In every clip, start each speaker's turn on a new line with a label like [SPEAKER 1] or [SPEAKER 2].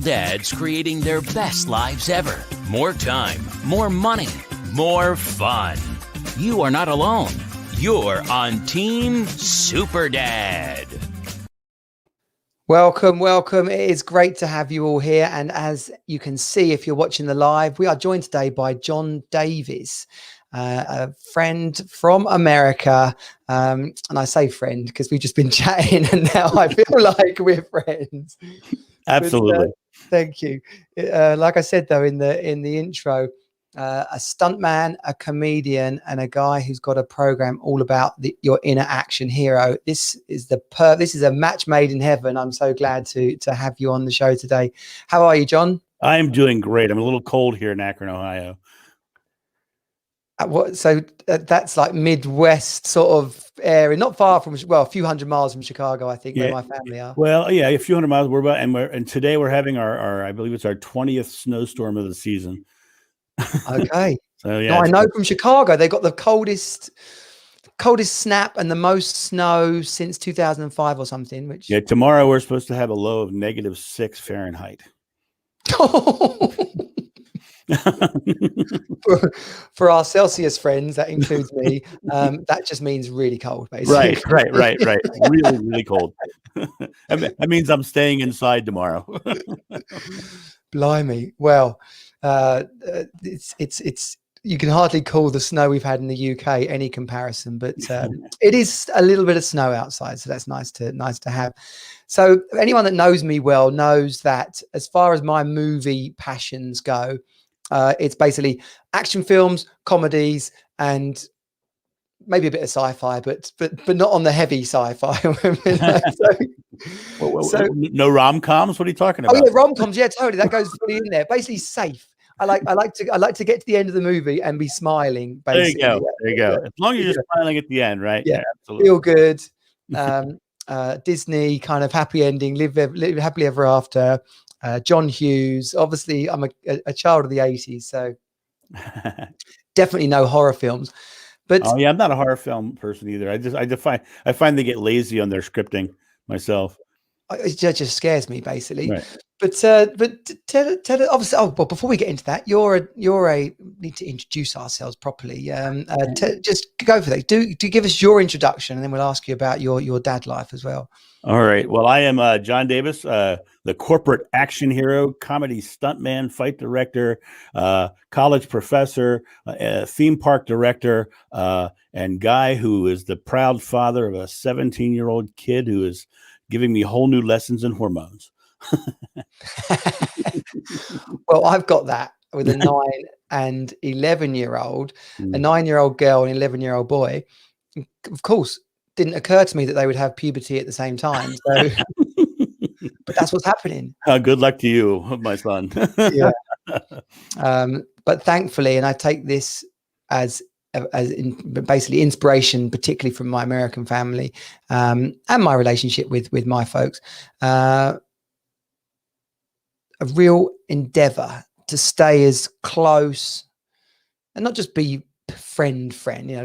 [SPEAKER 1] dads creating their best lives ever. More time, more money, more fun. You are not alone. You're on Team Super Dad.
[SPEAKER 2] Welcome. It is great to have you all here. And as you can see, if you're watching the live, we are joined today by John Davies, a friend from America. And I say friend because we've just been chatting and now I feel like we're friends.
[SPEAKER 3] Absolutely.
[SPEAKER 2] But, thank you. Like I said, though, in the intro, a stuntman, a comedian, and a guy who's got a program all about your inner action hero. This is a match made in heaven. I'm so glad to have you on the show today. How are you, John?
[SPEAKER 3] I'm doing great. I'm a little cold here in Akron, Ohio.
[SPEAKER 2] That's like Midwest sort of area, not far from, well, a few hundred miles from Chicago, I think, where my family are.
[SPEAKER 3] Well, yeah, a few hundred miles. And today we're having our I believe it's our 20th snowstorm of the season.
[SPEAKER 2] Okay.
[SPEAKER 3] So yeah,
[SPEAKER 2] now, I know from Chicago they got the coldest snap and the most snow since 2005 or something. Which
[SPEAKER 3] tomorrow we're supposed to have a low of -6 Fahrenheit.
[SPEAKER 2] for our Celsius friends, that includes me. That just means really cold, basically.
[SPEAKER 3] Right. Really, really cold. That means I'm staying inside tomorrow.
[SPEAKER 2] Blimey. Well, it's you can hardly call the snow we've had in the UK any comparison, but it is a little bit of snow outside, so that's nice to have. So anyone that knows me well knows that as far as my movie passions go, it's basically action films, comedies, and maybe a bit of sci-fi, but not on the heavy sci-fi.
[SPEAKER 3] No rom-coms. What are you talking about?
[SPEAKER 2] Oh yeah, rom-coms. Yeah, totally. That goes fully in there. Basically, safe. I like to get to the end of the movie and be smiling. Basically,
[SPEAKER 3] there you go. As long as you're smiling at the end, right?
[SPEAKER 2] Yeah,
[SPEAKER 3] absolutely.
[SPEAKER 2] Feel good. Disney kind of happy ending. Live happily ever after. John Hughes. Obviously, I'm a child of the 80s, so definitely no horror films. But
[SPEAKER 3] I'm not a horror film person either. I find they get lazy on their scripting myself.
[SPEAKER 2] It just scares me, basically.
[SPEAKER 3] Right.
[SPEAKER 2] But tell obviously. Oh well, before we get into that, need to introduce ourselves properly. Just go for that. Do give us your introduction, and then we'll ask you about your dad life as well.
[SPEAKER 3] All right. Well, I am John Davis, the corporate action hero, comedy stuntman, fight director, college professor, theme park director, and guy who is the proud father of a 17-year-old kid who is giving me whole new lessons in hormones.
[SPEAKER 2] Well, I've got that with a 9 and 11-year-old, a 9-year-old girl and 11-year-old boy. Of course, didn't occur to me that they would have puberty at the same time. So, but that's what's happening.
[SPEAKER 3] Good luck to you, my son.
[SPEAKER 2] Yeah. But thankfully, and I take this as basically inspiration, particularly from my American family and my relationship with my folks. A real endeavor to stay as close and not just be friend,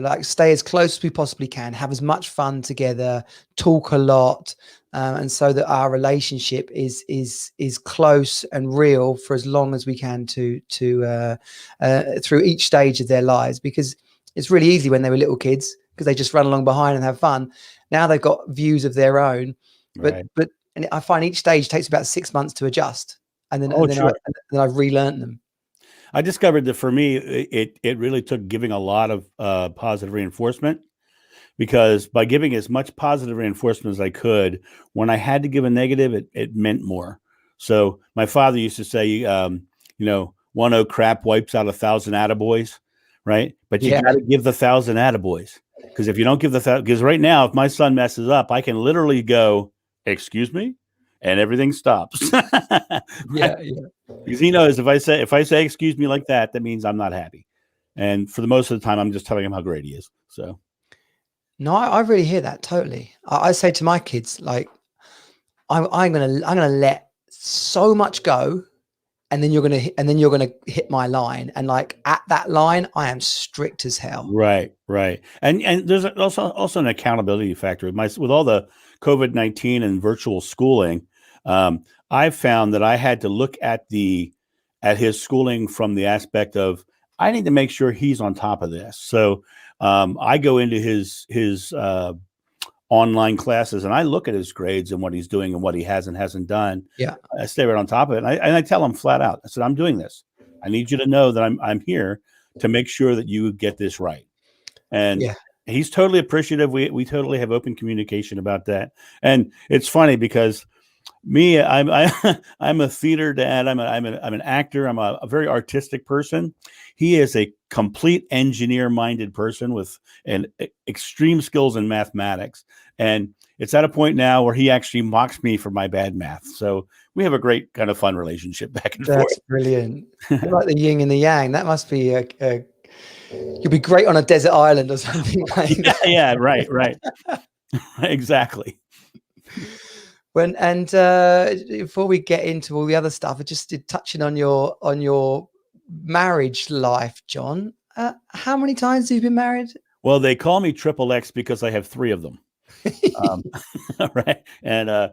[SPEAKER 2] like stay as close as we possibly can, have as much fun together, talk a lot, and so that our relationship is close and real for as long as we can to through each stage of their lives. Because it's really easy when they were little kids because they just run along behind and have fun. Now they've got views of their own, but and I find each stage takes about 6 months to adjust. And then I've relearned them.
[SPEAKER 3] I discovered that for me, it really took giving a lot of positive reinforcement, because by giving as much positive reinforcement as I could, when I had to give a negative, it meant more. So my father used to say, 1 crap wipes out 1,000 attaboys, right? But you got to give the 1,000 attaboys, because if you don't give because right now, if my son messes up, I can literally go, excuse me? And everything stops.
[SPEAKER 2] Yeah.
[SPEAKER 3] Because he knows if I say excuse me like that, that means I'm not happy. And for the most of the time, I'm just telling him how great he is. So,
[SPEAKER 2] no, I really hear that totally. I say to my kids, like, I'm gonna let so much go, and then you're gonna hit my line, and like at that line, I am strict as hell.
[SPEAKER 3] Right. And there's also an accountability factor with all the COVID-19 and virtual schooling. I found that I had to look at his schooling from the aspect of, I need to make sure he's on top of this. So I go into his online classes and I look at his grades and what he's doing and what he has and hasn't done.
[SPEAKER 2] Yeah.
[SPEAKER 3] I stay right on top of it. And I tell him flat out, I said, I'm doing this. I need you to know that I'm here to make sure that you get this right. And
[SPEAKER 2] Yeah.
[SPEAKER 3] he's totally appreciative. We totally have open communication about that. And it's funny because me, I'm a theater dad. I'm an actor. I'm a very artistic person. He is a complete engineer-minded person with extreme skills in mathematics. And it's at a point now where he actually mocks me for my bad math. So we have a great kind of fun relationship back and forth.
[SPEAKER 2] That's brilliant. You're like the yin and the yang. That must be you'll be great on a desert island or something like that.
[SPEAKER 3] Yeah, right. Exactly.
[SPEAKER 2] Before we get into all the other stuff, I just touching on your marriage life, John. How many times have you been married?
[SPEAKER 3] Well, they call me Triple X because I have 3 of them. Right. And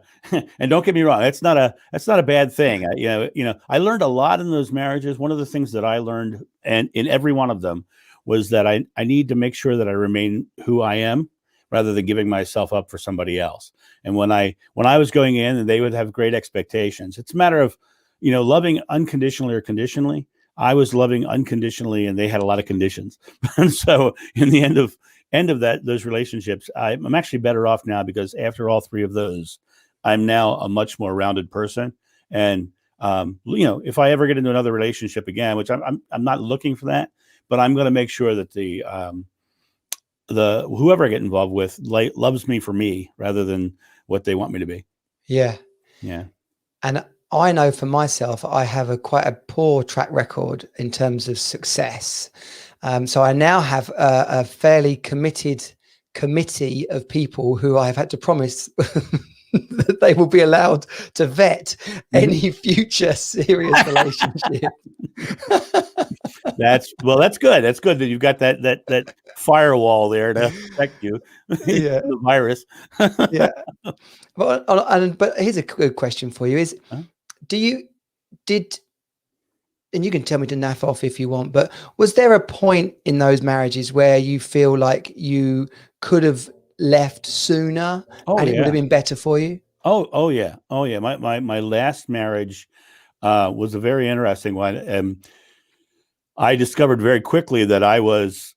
[SPEAKER 3] don't get me wrong, that's not a bad thing. I learned a lot in those marriages. One of the things that I learned, and in every one of them, was that I need to make sure that I remain who I am rather than giving myself up for somebody else. And when I was going in, and they would have great expectations, it's a matter of, loving unconditionally or conditionally. I was loving unconditionally, and they had a lot of conditions. And so in the end of those relationships, I'm actually better off now, because after all 3 of those, I'm now a much more rounded person. And if I ever get into another relationship again, which I'm not looking for that, but I'm going to make sure that the whoever I get involved with loves me for me rather than what they want me to be.
[SPEAKER 2] Yeah. And I know for myself, I have quite a poor track record in terms of success. So I now have a fairly committed committee of people who I've had to promise that they will be allowed to vet any future serious relationship.
[SPEAKER 3] That's good. That's good that you've got that firewall there to protect you.
[SPEAKER 2] Yeah.
[SPEAKER 3] The virus.
[SPEAKER 2] Yeah. But here's a good question for you: is and you can tell me to naff off if you want, but was there a point in those marriages where you feel like you could have left sooner and it would have been better for you?
[SPEAKER 3] Oh yeah. My last marriage was a very interesting one. I discovered very quickly that I was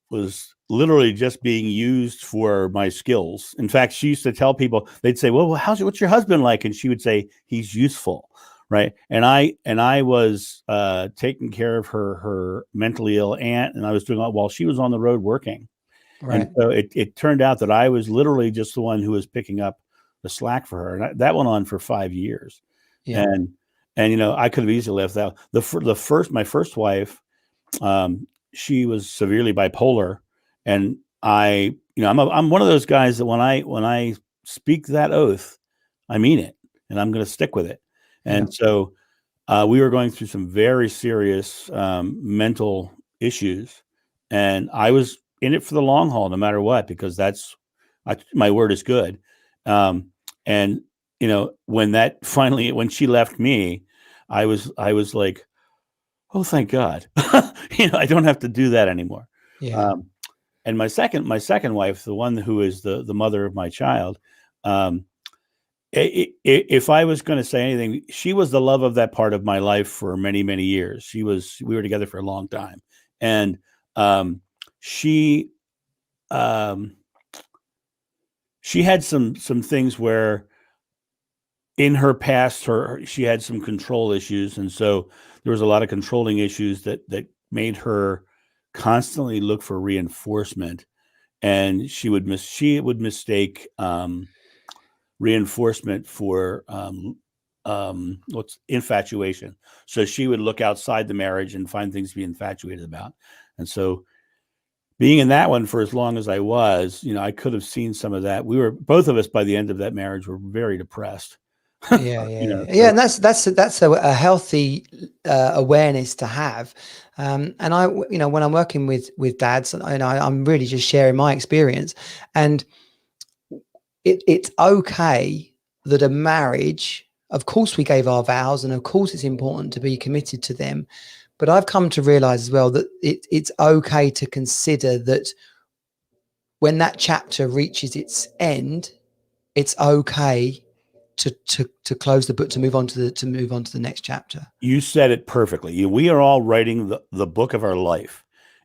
[SPEAKER 3] literally just being used for my skills. In fact, she used to tell people, they'd say, well, what's your husband like? And she would say, he's useful. Right. And I was taking care of her mentally ill aunt, and I was doing that while she was on the road working. Right. And so it turned out that I was literally just the one who was picking up the slack for her. And that went on for 5 years. Yeah. And I could have easily left that. My first wife, she was severely bipolar, and I'm one of those guys that when I speak that oath, I mean it, and I'm going to stick with it. And so we were going through some very serious mental issues, and I was in it for the long haul, no matter what, because my word is good. And when she left me, I was like, oh, thank God, I don't have to do that anymore.
[SPEAKER 2] Yeah.
[SPEAKER 3] And my second wife, the one who is the mother of my child, if I was going to say anything, she was the love of that part of my life for many, many years. We were together for a long time. And she had some things where in her past, she had some control issues. And so there was a lot of controlling issues that made her constantly look for reinforcement. And she would mistake reinforcement for what's infatuation. So she would look outside the marriage and find things to be infatuated about. And so being in that one for as long as I was, I could have seen some of that. Both of us by the end of that marriage were very depressed.
[SPEAKER 2] Yeah. And that's a healthy awareness to have. And I, when I'm working with dads, and I'm really just sharing my experience, and it's okay that a marriage Of course, we gave our vows, and of course, it's important to be committed to them. But I've come to realize as well that it's okay to consider that when that chapter reaches its end, it's okay to close the book, to move on to the next chapter.
[SPEAKER 3] You said it perfectly. We are all writing the book of our life,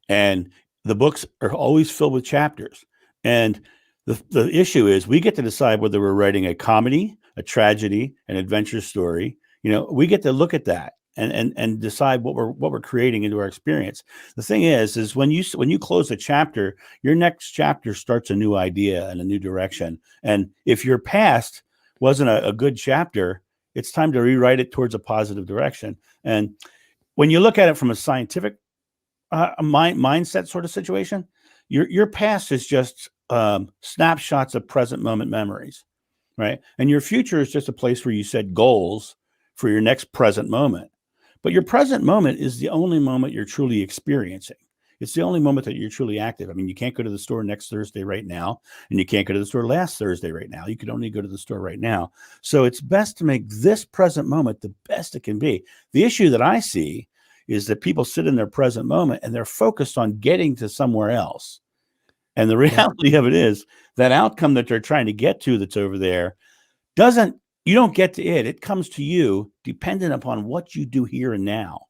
[SPEAKER 3] and the books are always filled with chapters. And the issue is we get to decide whether we're writing a comedy, a tragedy, an adventure story. We get to look at that and decide what we're creating into our experience. The thing is when you close a chapter, your next chapter starts a new idea and a new direction. And if your past wasn't a good chapter, it's time to rewrite it towards a positive direction. And when you look at it from a scientific mindset sort of situation, your past is just snapshots of present moment memories, right? And your future is just a place where you set goals for your next present moment. But your present moment is the only moment you're truly experiencing. It's the only moment that you're truly active. I mean, you can't go to the store next Thursday right now, and you can't go to the store last Thursday right now. You can only go to the store right now. So it's best to make this present moment the best it can be. The issue that I see is that people sit in their present moment and they're focused on getting to somewhere else. And the reality of it is that outcome that they're trying to get to that's over there you don't get to it. It comes to you dependent upon what you do here and now.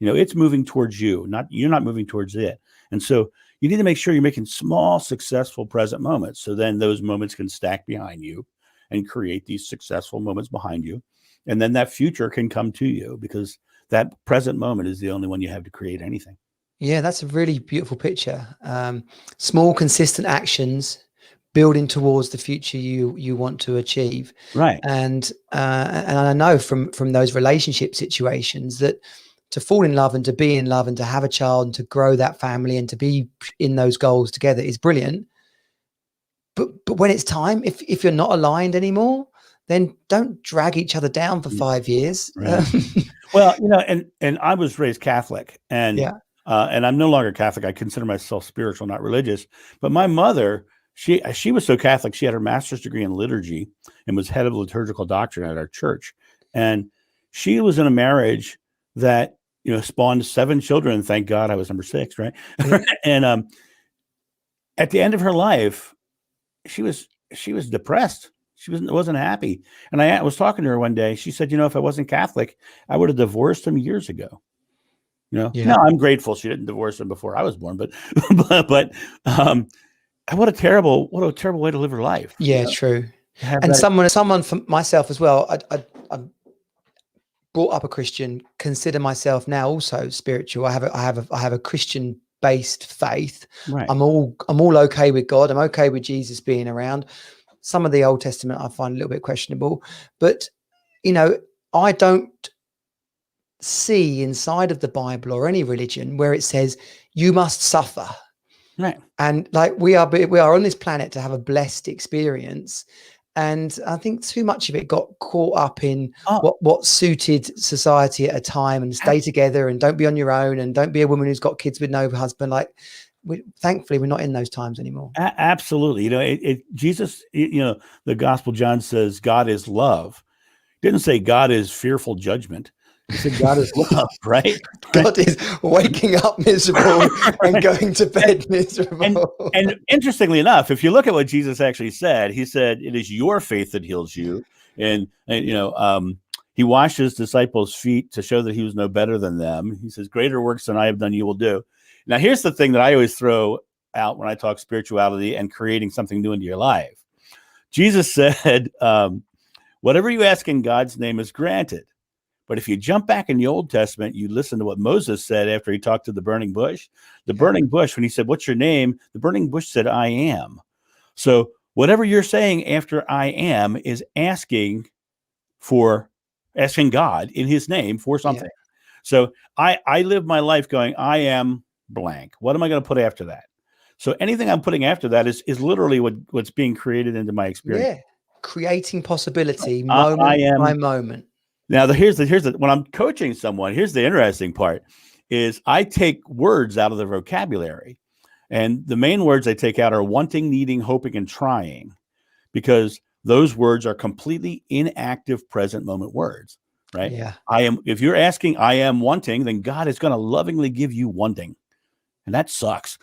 [SPEAKER 3] It's moving towards you, you're not moving towards it. And so you need to make sure you're making small, successful present moments. So then those moments can stack behind you and create these successful moments behind you. And then that future can come to you because that present moment is the only one you have to create anything.
[SPEAKER 2] Yeah, that's a really beautiful picture. Small, consistent actions building towards the future you want to achieve.
[SPEAKER 3] Right.
[SPEAKER 2] And I know from those relationship situations that to fall in love and to be in love and to have a child and to grow that family and to be in those goals together is brilliant. But when it's time, if you're not aligned anymore, then don't drag each other down for 5 years.
[SPEAKER 3] Right. Well, and I was raised Catholic, and and I'm no longer Catholic. I consider myself spiritual, not religious. But my mother, she was so Catholic, she had her master's degree in liturgy and was head of liturgical doctrine at our church. And she was in a marriage that, spawned 7 children. Thank God I was number 6, right? And at the end of her life, she was depressed. She wasn't happy. And I was talking to her one day. She said, if I wasn't Catholic, I would have divorced him years ago. Now I'm grateful she didn't divorce him before I was born, but what a terrible way to live her life.
[SPEAKER 2] Yeah, true. And someone for myself as well. I brought up a Christian, consider myself now also spiritual. I have a Christian based faith.
[SPEAKER 3] Right.
[SPEAKER 2] I'm all okay with God. I'm okay with Jesus being around. Some of the Old Testament I find a little bit questionable, but I don't see inside of the Bible or any religion where it says you must suffer.
[SPEAKER 3] Right.
[SPEAKER 2] And like we are on this planet to have a blessed experience. And I think too much of it got caught up in what suited society at a time, and stay together and don't be on your own and don't be a woman who's got kids with no husband. Like, thankfully, we're not in those times anymore.
[SPEAKER 3] Absolutely. Jesus, the Gospel John says God is love. It didn't say God is fearful judgment. He said God is love, right?
[SPEAKER 2] God is waking up miserable and going to bed miserable.
[SPEAKER 3] And interestingly enough, if you look at what Jesus actually said, he said, it is your faith that heals you. And he washed his disciples' feet to show that he was no better than them. He says, greater works than I have done, you will do. Now, here's the thing that I always throw out when I talk spirituality and creating something new into your life. Jesus said, whatever you ask in God's name is granted. But if you jump back in the Old Testament, you listen to what Moses said after he talked to the burning bush. The burning bush, when he said, what's your name? The burning bush said, I am. So whatever you're saying after I am is asking God in his name for something. Yeah. So I live my life going, I am blank. What am I going to put after that? So anything I'm putting after that is literally what's being created into my experience.
[SPEAKER 2] Yeah. Creating possibility, moment by moment.
[SPEAKER 3] Now, here's the when I'm coaching someone, here's the interesting part is I take words out of their vocabulary, and the main words I take out are wanting, needing, hoping, and trying, because those words are completely inactive present moment words, right?
[SPEAKER 2] Yeah.
[SPEAKER 3] If you're asking, I am wanting, then God is going to lovingly give you wanting. And that sucks,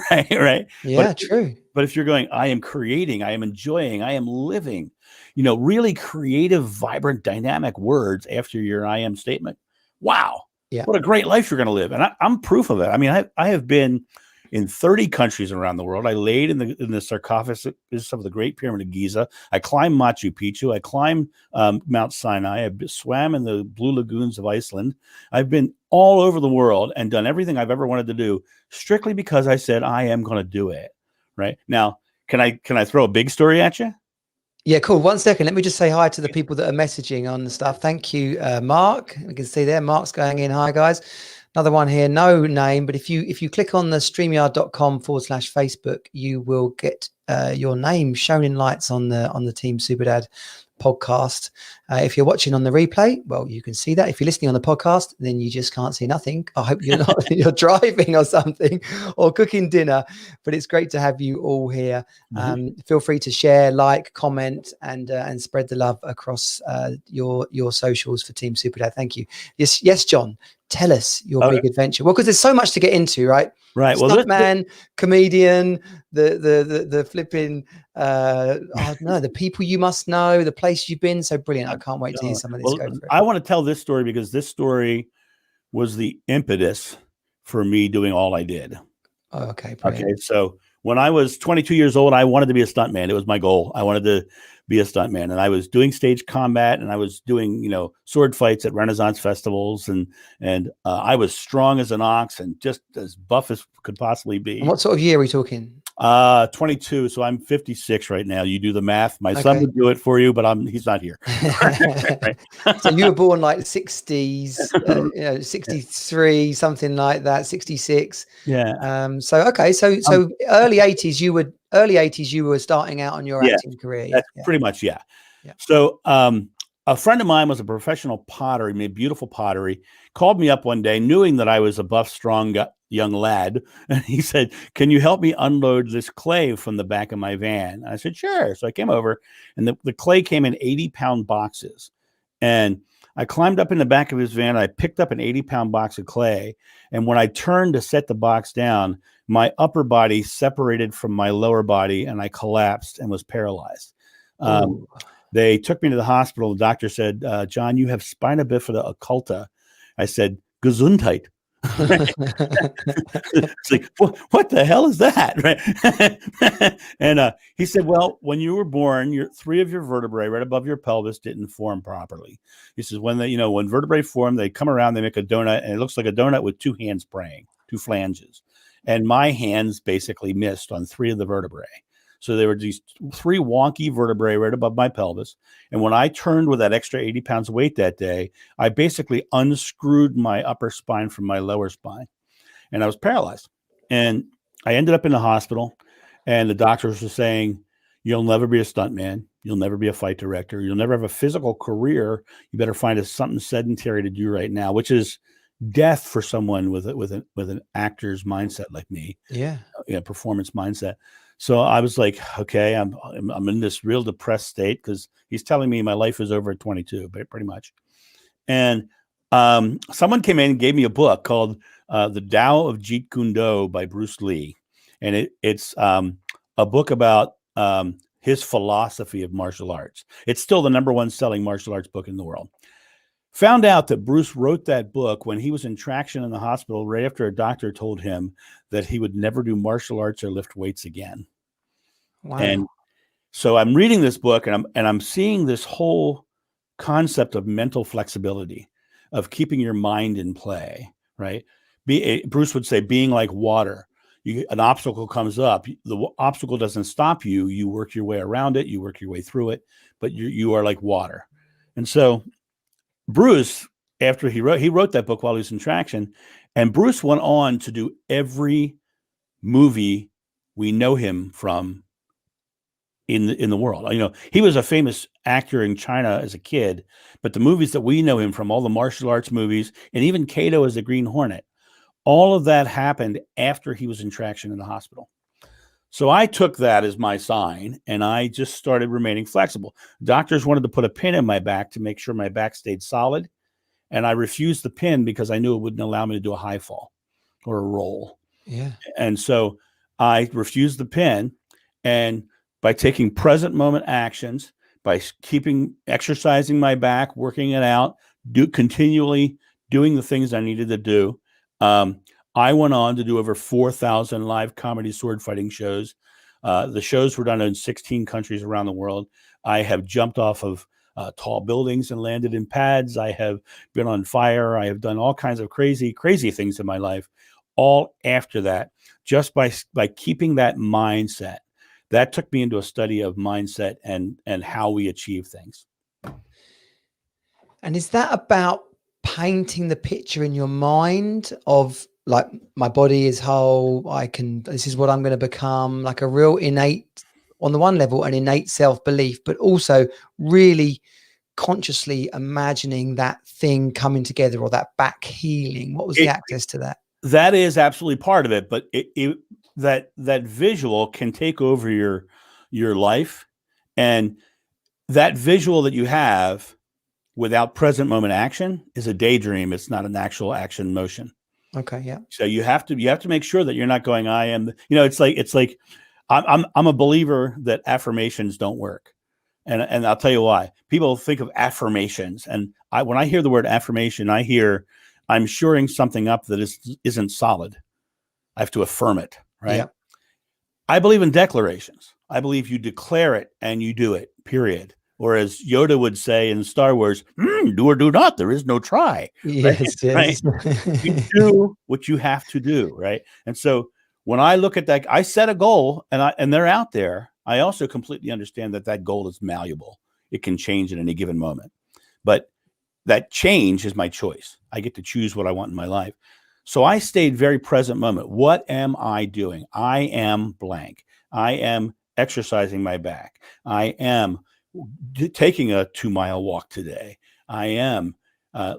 [SPEAKER 3] right? Right.
[SPEAKER 2] Yeah, true.
[SPEAKER 3] But if you're going, I am creating, I am enjoying, I am living, really creative, vibrant, dynamic words after your I am statement. Wow.
[SPEAKER 2] Yeah.
[SPEAKER 3] What a great life you're going to live. And I'm proof of it. I mean, I have been in 30 countries around the world. I laid in the sarcophagus of the Great Pyramid of Giza. I climbed Machu Picchu. I climbed Mount Sinai. I swam in the blue lagoons of Iceland. I've been all over the world and done everything I've ever wanted to do strictly because I said, I am going to do it. Right now, can I throw a big story at you?
[SPEAKER 2] Yeah, cool. 1 second. Let me just say hi to the people that are messaging on the stuff. Thank you, Mark. We can see there, Mark's going in. Hi, guys. Another one here, no name, but if you click on the streamyard.com/Facebook, you will get your name shown in lights on the Team Superdad podcast. If you're watching on the replay, well, you can see that. If you're listening on the podcast, then you just can't see nothing. I hope you're not you're driving or something or cooking dinner, but it's great to have you all here. Feel free to share, like, comment, and spread the love across your socials for Team Superdad. Thank you. Yes, John. Tell us your big adventure. Well, because there's so much to get into, right?
[SPEAKER 3] Right. Well,
[SPEAKER 2] stuntman, comedian, the flipping, the people you must know, the place you've been. So brilliant. I can't wait to hear some of this. Go for it.
[SPEAKER 3] I want to tell this story because this story was the impetus for me doing all I did.
[SPEAKER 2] Oh, okay. Brilliant.
[SPEAKER 3] Okay. So when I was 22 years old, I wanted to be a stuntman. It was my goal. I wanted to be a stuntman, and I was doing stage combat, and I was doing, sword fights at Renaissance festivals, and I was strong as an ox and just as buff as could possibly be.
[SPEAKER 2] And what sort of year are we talking?
[SPEAKER 3] 22. So I'm 56 right now. You do the math. My son would do it for you, but he's not here.
[SPEAKER 2] So you were born like 60s, 63, something like that, 66.
[SPEAKER 3] Yeah.
[SPEAKER 2] So early 80s, you were starting out on your acting career.
[SPEAKER 3] That's pretty much, yeah. So a friend of mine was a professional potter. He made beautiful pottery, called me up one day, knowing that I was a buff, strong young lad. And he said, can you help me unload this clay from the back of my van? I said, sure. So I came over, and the clay came in 80-pound boxes. And I climbed up in the back of his van. I picked up an 80-pound box of clay. And when I turned to set the box down, my upper body separated from my lower body, and I collapsed and was paralyzed. They took me to the hospital. The doctor said, John, you have spina bifida occulta. I said, Gesundheit. It's like, what the hell is that? Right? And he said, well, when you were born, three of your vertebrae right above your pelvis didn't form properly. He says, when vertebrae form, they come around, they make a donut, and it looks like a donut with two hands praying, two flanges. And my hands basically missed on three of the vertebrae. So there were these three wonky vertebrae right above my pelvis. And when I turned with that extra 80 pounds of weight that day, I basically unscrewed my upper spine from my lower spine, and I was paralyzed. And I ended up in the hospital, and the doctors were saying, you'll never be a stuntman. You'll never be a fight director. You'll never have a physical career. You better find something sedentary to do right now, which is death for someone with an actor's mindset like me.
[SPEAKER 2] Yeah.
[SPEAKER 3] Performance mindset. So I was like, okay, I'm in this real depressed state because he's telling me my life is over at 22, pretty much. And someone came in and gave me a book called The Tao of Jeet Kune Do by Bruce Lee. And it's a book about his philosophy of martial arts. It's still the #1 selling martial arts book in the world. Found out that Bruce wrote that book when he was in traction in the hospital right after a doctor told him that he would never do martial arts or lift weights again.
[SPEAKER 2] Wow.
[SPEAKER 3] And so I'm reading this book, and I'm seeing this whole concept of mental flexibility, of keeping your mind in play, right? Bruce would say, being like water. An obstacle comes up. The obstacle doesn't stop you. You work your way around it. You work your way through it, but you are like water. And so Bruce, after he wrote that book while he was in traction, and Bruce went on to do every movie we know him from in the world. He was a famous actor in China as a kid, but the movies that we know him from, all the martial arts movies, and even Kato as the Green Hornet, all of that happened after he was in traction in the hospital. So I took that as my sign, and I just started remaining flexible. Doctors wanted to put a pin in my back to make sure my back stayed solid, and I refused the pin because I knew it wouldn't allow me to do a high fall or a roll.
[SPEAKER 2] Yeah.
[SPEAKER 3] And so I refused the pin, and by taking present moment actions, by exercising my back, working it out, continually doing the things I needed to do, I went on to do over 4,000 live comedy sword fighting shows. The shows were done in 16 countries around the world. I have jumped off of tall buildings and landed in pads. I have been on fire. I have done all kinds of crazy, crazy things in my life. All after that, just by keeping that mindset. That took me into a study of mindset and how we achieve things.
[SPEAKER 2] And is that about painting the picture in your mind of like, my body is whole, this is what I'm going to become, like a real innate, on the one level, an innate self-belief, but also really consciously imagining that thing coming together, or that back healing? What was the access to that?
[SPEAKER 3] That is absolutely part of it, but that visual can take over your life, and that visual that you have without present moment action is a daydream. It's not an actual action motion.
[SPEAKER 2] Okay. Yeah.
[SPEAKER 3] So you have to make sure that you're not going, I am, it's like I'm a believer that affirmations don't work. And I'll tell you why. People think of affirmations, and when I hear the word affirmation, I hear I'm shoring something up that isn't solid. I have to affirm it, right?
[SPEAKER 2] Yeah.
[SPEAKER 3] I believe in declarations. I believe you declare it and you do it, period. Or as Yoda would say in Star Wars, do or do not, there is no try.
[SPEAKER 2] Yes,
[SPEAKER 3] right?
[SPEAKER 2] yes.
[SPEAKER 3] Right? You do what you have to do, right? And so when I look at that, I set a goal, and they're out there. I also completely understand that goal is malleable. It can change at any given moment. But that change is my choice. I get to choose what I want in my life. So I stayed very present moment. What am I doing? I am blank. I am exercising my back. I am taking a 2-mile walk today. I am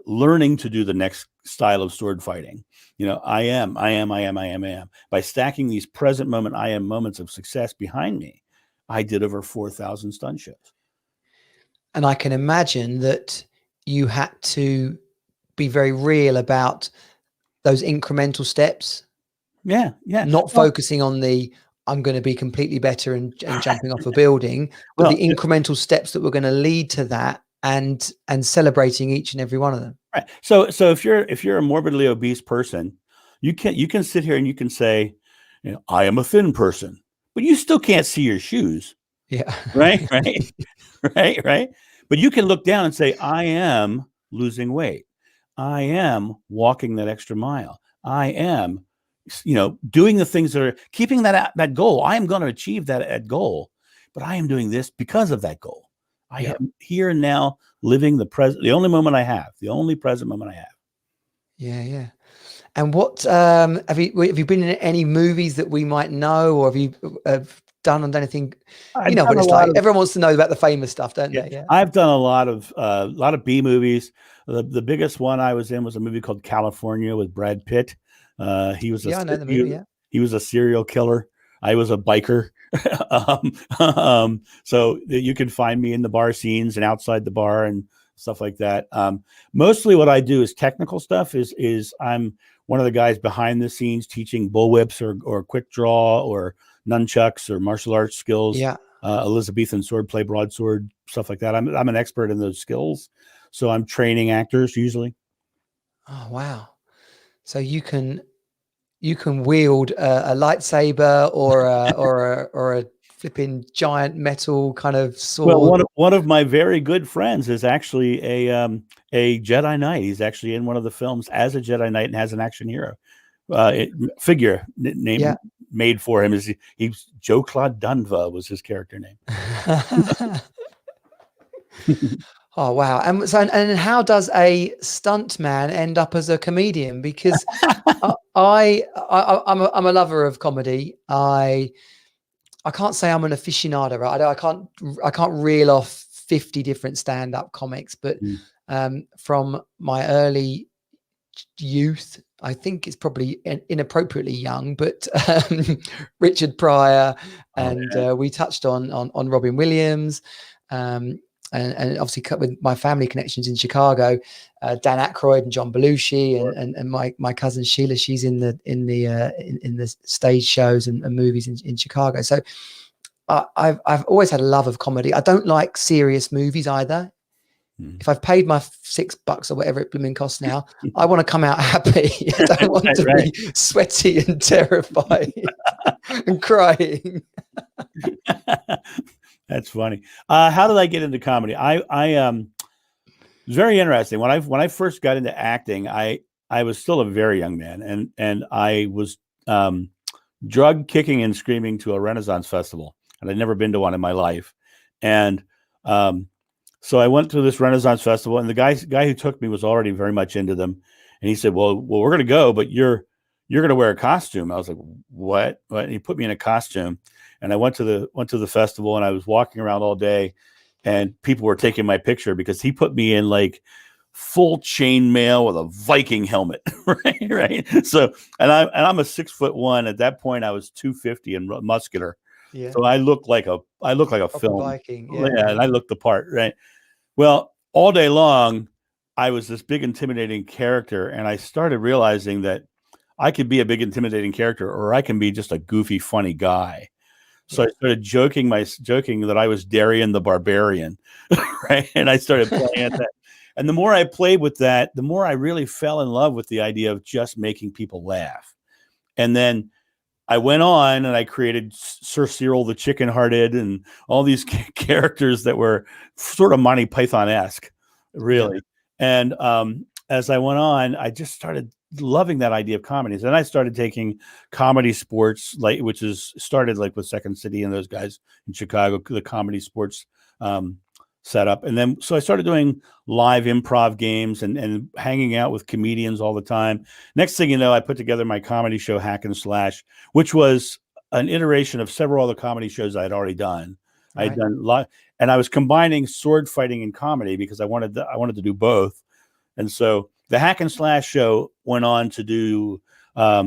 [SPEAKER 3] learning to do the next style of sword fighting. I am. By stacking these present moment, I am moments of success behind me, I did over 4,000 stunt shows.
[SPEAKER 2] And I can imagine that you had to be very real about those incremental steps.
[SPEAKER 3] Yeah.
[SPEAKER 2] Not focusing on I'm going to be completely better and jumping off a building, but the incremental steps that were going to lead to that, and celebrating each and every one of them.
[SPEAKER 3] Right. So if you're a morbidly obese person, you can sit here and you can say, I am a thin person, but you still can't see your shoes.
[SPEAKER 2] Yeah.
[SPEAKER 3] Right. Right. But you can look down and say, I am losing weight. I am walking that extra mile. I am, doing the things that are keeping that goal. I am going to achieve that goal, but I am doing this because of that goal. I am here and now living the present, the only moment I have, the only present moment I have.
[SPEAKER 2] Yeah. And what have you been in any movies that we might know, or have you done anything? What it's like. Everyone wants to know about the famous stuff, don't they? Yeah.
[SPEAKER 3] I've done a lot of B movies. The biggest one I was in was a movie called California with Brad Pitt. He was
[SPEAKER 2] I know the movie. Yeah.
[SPEAKER 3] He was a serial killer. I was a biker. So you can find me in the bar scenes and outside the bar and stuff like that. Mostly what I do is technical stuff. Is I'm one of the guys behind the scenes teaching bullwhips or quick draw or nunchucks or martial arts skills.
[SPEAKER 2] Yeah.
[SPEAKER 3] Elizabethan swordplay, broadsword, stuff like that. I'm an expert in those skills. So I'm training actors usually.
[SPEAKER 2] Oh, wow. So you can wield a lightsaber or a flipping giant metal kind of sword.
[SPEAKER 3] Well, one of my very good friends is actually a Jedi Knight. He's actually in one of the films as a Jedi Knight and has an action hero figure named made for him. He's Joe Claude Dunva was his character name.
[SPEAKER 2] Oh, wow. And how does a stuntman end up as a comedian? Because I'm a lover of comedy. I can't say I'm an aficionado, right? I can't reel off 50 different stand-up comics, but from my early youth, I think it's probably inappropriately young, but Richard Pryor, and we touched on Robin Williams, and obviously with my family connections in Chicago, Dan Aykroyd and John Belushi, and my cousin Sheila, she's in the stage shows and movies in Chicago. So I've always had a love of comedy. I don't like serious movies either. If I've paid my $6 or whatever it blooming costs now, I want to come out happy. I don't want to be sweaty and terrified and crying.
[SPEAKER 3] That's funny. How did I get into comedy? It's very interesting. When I first got into acting, I was still a very young man, and I was drug kicking and screaming to a Renaissance festival, and I'd never been to one in my life, and so I went to this Renaissance festival, and the guy who took me was already very much into them. And he said, well, we're going to go, but you're going to wear a costume. I was like, what? And he put me in a costume, and I went to the festival, and I was walking around all day, and people were taking my picture because he put me in like full chainmail with a Viking helmet. Right. So, and I'm a 6'1". At that point I was 250 and muscular. Yeah. So I look like a film
[SPEAKER 2] Viking.
[SPEAKER 3] Yeah. And I looked the part. Right. Well, all day long, I was this big, intimidating character. And I started realizing that I could be a big, intimidating character, or I can be just a goofy, funny guy. So I started joking that I was Darien the Barbarian. Right. And I started playing at that. And the more I played with that, the more I really fell in love with the idea of just making people laugh. And then I went on and I created Sir Cyril the Chicken Hearted and all these characters that were sort of Monty Python-esque, really. Yeah. And as I went on, I just started loving that idea of comedies. And I started taking comedy sports, which started with Second City and those guys in Chicago, the comedy sports setup. And then, so I started doing live improv games and hanging out with comedians all the time. Next thing you know, I put together my comedy show, Hack and Slash, which was an iteration of several other comedy shows I had already done. Right. I had done a lot, and I was combining sword fighting and comedy because I wanted to do both. And so the Hack and Slash show went on to do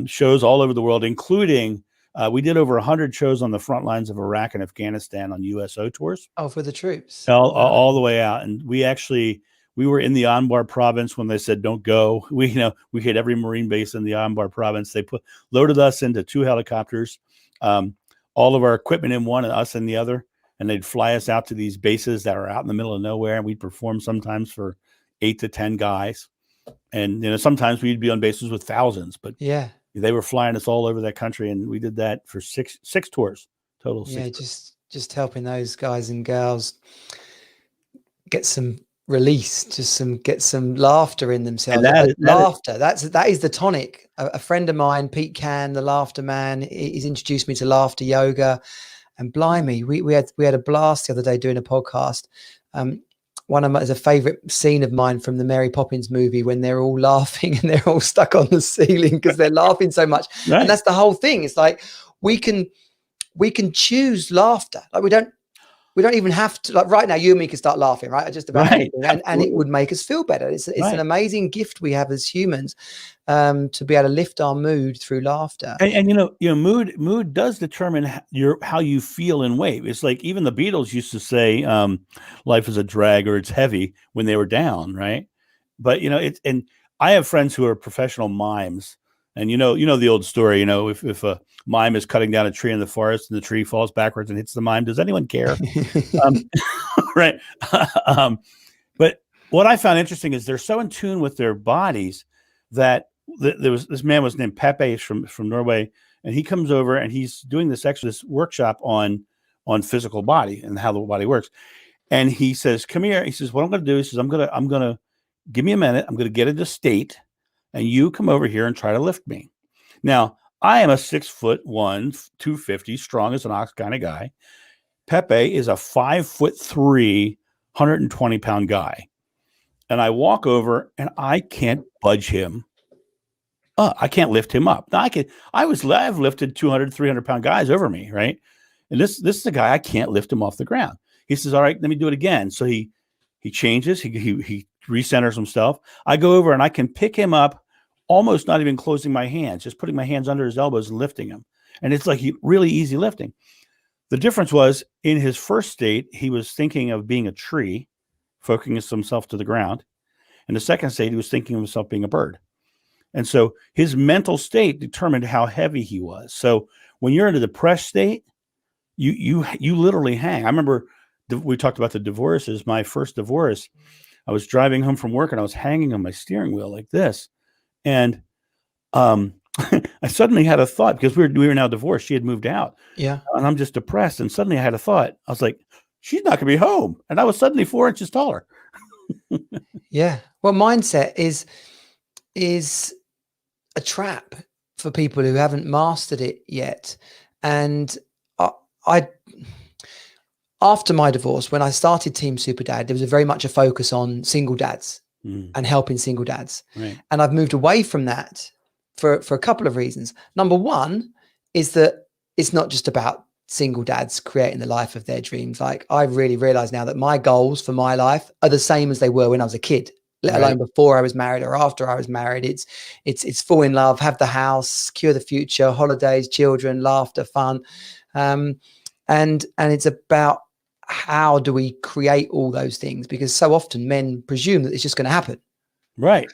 [SPEAKER 3] shows all over the world, including we did over 100 shows on the front lines of Iraq and Afghanistan on USO tours.
[SPEAKER 2] Oh, for the troops.
[SPEAKER 3] All the way out. And we were in the Anbar province when they said, don't go. We hit every Marine base in the Anbar province. They loaded us into 2 helicopters, all of our equipment in one and us in the other. And they'd fly us out to these bases that are out in the middle of nowhere. And we'd perform sometimes for 8 to 10 guys. And, sometimes we'd be on bases with thousands, but yeah. They were flying us all over that country, and we did that for six tours total.
[SPEAKER 2] Yeah, just helping those guys and gals get some release, get some laughter in themselves. That is the tonic. A friend of mine, Pete Can, the Laughter Man, he's introduced me to laughter yoga, and blimey, we had a blast the other day doing a podcast. One of is a favorite scene of mine from the Mary Poppins movie when they're all laughing and they're all stuck on the ceiling because they're laughing so much. Right. And that's the whole thing. It's like we can choose laughter. Like we don't even have to, like right now, you and me can start laughing, right? Just about anything, and it would make us feel better. It's an amazing gift we have as humans to be able to lift our mood through laughter.
[SPEAKER 3] And mood does determine how you feel in weight. It's like even the Beatles used to say, life is a drag or it's heavy when they were down, right? But and I have friends who are professional mimes. And the old story, if a mime is cutting down a tree in the forest and the tree falls backwards and hits the mime, does anyone care? Right. But what I found interesting is they're so in tune with their bodies that this man was named Pepe from Norway, and he comes over and he's doing this workshop on physical body and how the body works. And he says, come here. He says, what I'm going to do, he says, I'm going to give me a minute. I'm going to get into state. And you come over here and try to lift me. Now, I am a 6'1", 250, strong as an ox kind of guy. Pepe is a 5'3", 120-pound guy. And I walk over and I can't budge him. I can't lift him up. Now I've lifted 200, 300-pound guys over me, right? And this is a guy, I can't lift him off the ground. He says, all right, let me do it again. So he changes, he recenters himself. I go over and I can pick him up almost not even closing my hands, just putting my hands under his elbows and lifting him. And it's like really easy lifting. The difference was in his first state, he was thinking of being a tree, focusing himself to the ground. In the second state, he was thinking of himself being a bird. And so his mental state determined how heavy he was. So when you're in a depressed state, you literally hang. I remember we talked about the divorces. My first divorce, I was driving home from work and I was hanging on my steering wheel like this. And I suddenly had a thought, because we were now divorced. She had moved out.
[SPEAKER 2] Yeah.
[SPEAKER 3] And I'm just depressed. And suddenly I had a thought. I was like, she's not going to be home. And I was suddenly 4 inches taller.
[SPEAKER 2] Yeah. Well, mindset is a trap for people who haven't mastered it yet. And I after my divorce, when I started Team Super Dad, there was very much a focus on single dads and helping single dads.
[SPEAKER 3] Right.
[SPEAKER 2] And I've moved away from that for a couple of reasons. Number one is that it's not just about single dads creating the life of their dreams. Like, I really realize now that my goals for my life are the same as they were when I was a kid, let alone before I was married or after I was married. It's fall in love, have the house, secure the future, holidays, children, laughter, fun. And it's about how do we create all those things? Because so often men presume that it's just going to happen.
[SPEAKER 3] Right.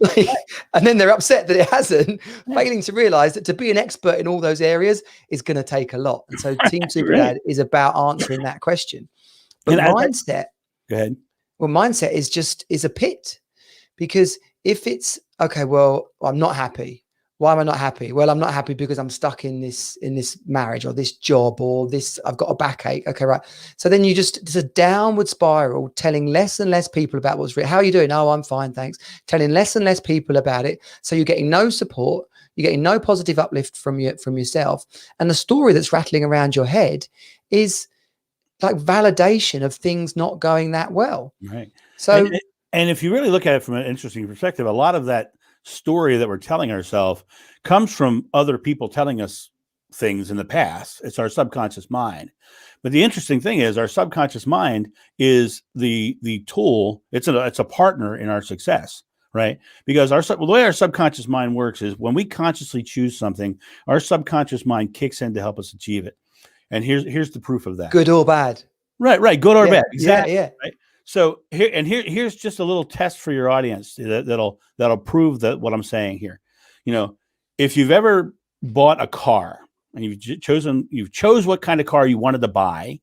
[SPEAKER 2] And then they're upset that it hasn't, failing to realize that to be an expert in all those areas is going to take a lot. And so Team Super Dad is about answering that question. But mindset,
[SPEAKER 3] go ahead.
[SPEAKER 2] Well, mindset is a pit, because if it's okay, well, I'm not happy. Why am I not happy? Well, I'm not happy because I'm stuck in this marriage or this job or this, I've got a backache. Okay, right. So then it's a downward spiral, telling less and less people about what's real. How are you doing? Oh, I'm fine, thanks. Telling less and less people about it. So you're getting no support. You're getting no positive uplift from yourself. And the story that's rattling around your head is like validation of things not going that well.
[SPEAKER 3] Right.
[SPEAKER 2] So,
[SPEAKER 3] and if you really look at it from an interesting perspective, a lot of that story that we're telling ourselves comes from other people telling us things in the past. It's our subconscious mind. But the interesting thing is, our subconscious mind is the tool. It's a partner in our success, right? Because the way our subconscious mind works is when we consciously choose something, our subconscious mind kicks in to help us achieve it. And here's the proof of that.
[SPEAKER 2] Good or bad.
[SPEAKER 3] Right. Good or bad. Exactly.
[SPEAKER 2] Yeah.
[SPEAKER 3] Right. So here's just a little test for your audience that'll prove that what I'm saying here. You know, if you've ever bought a car and you've chose what kind of car you wanted to buy,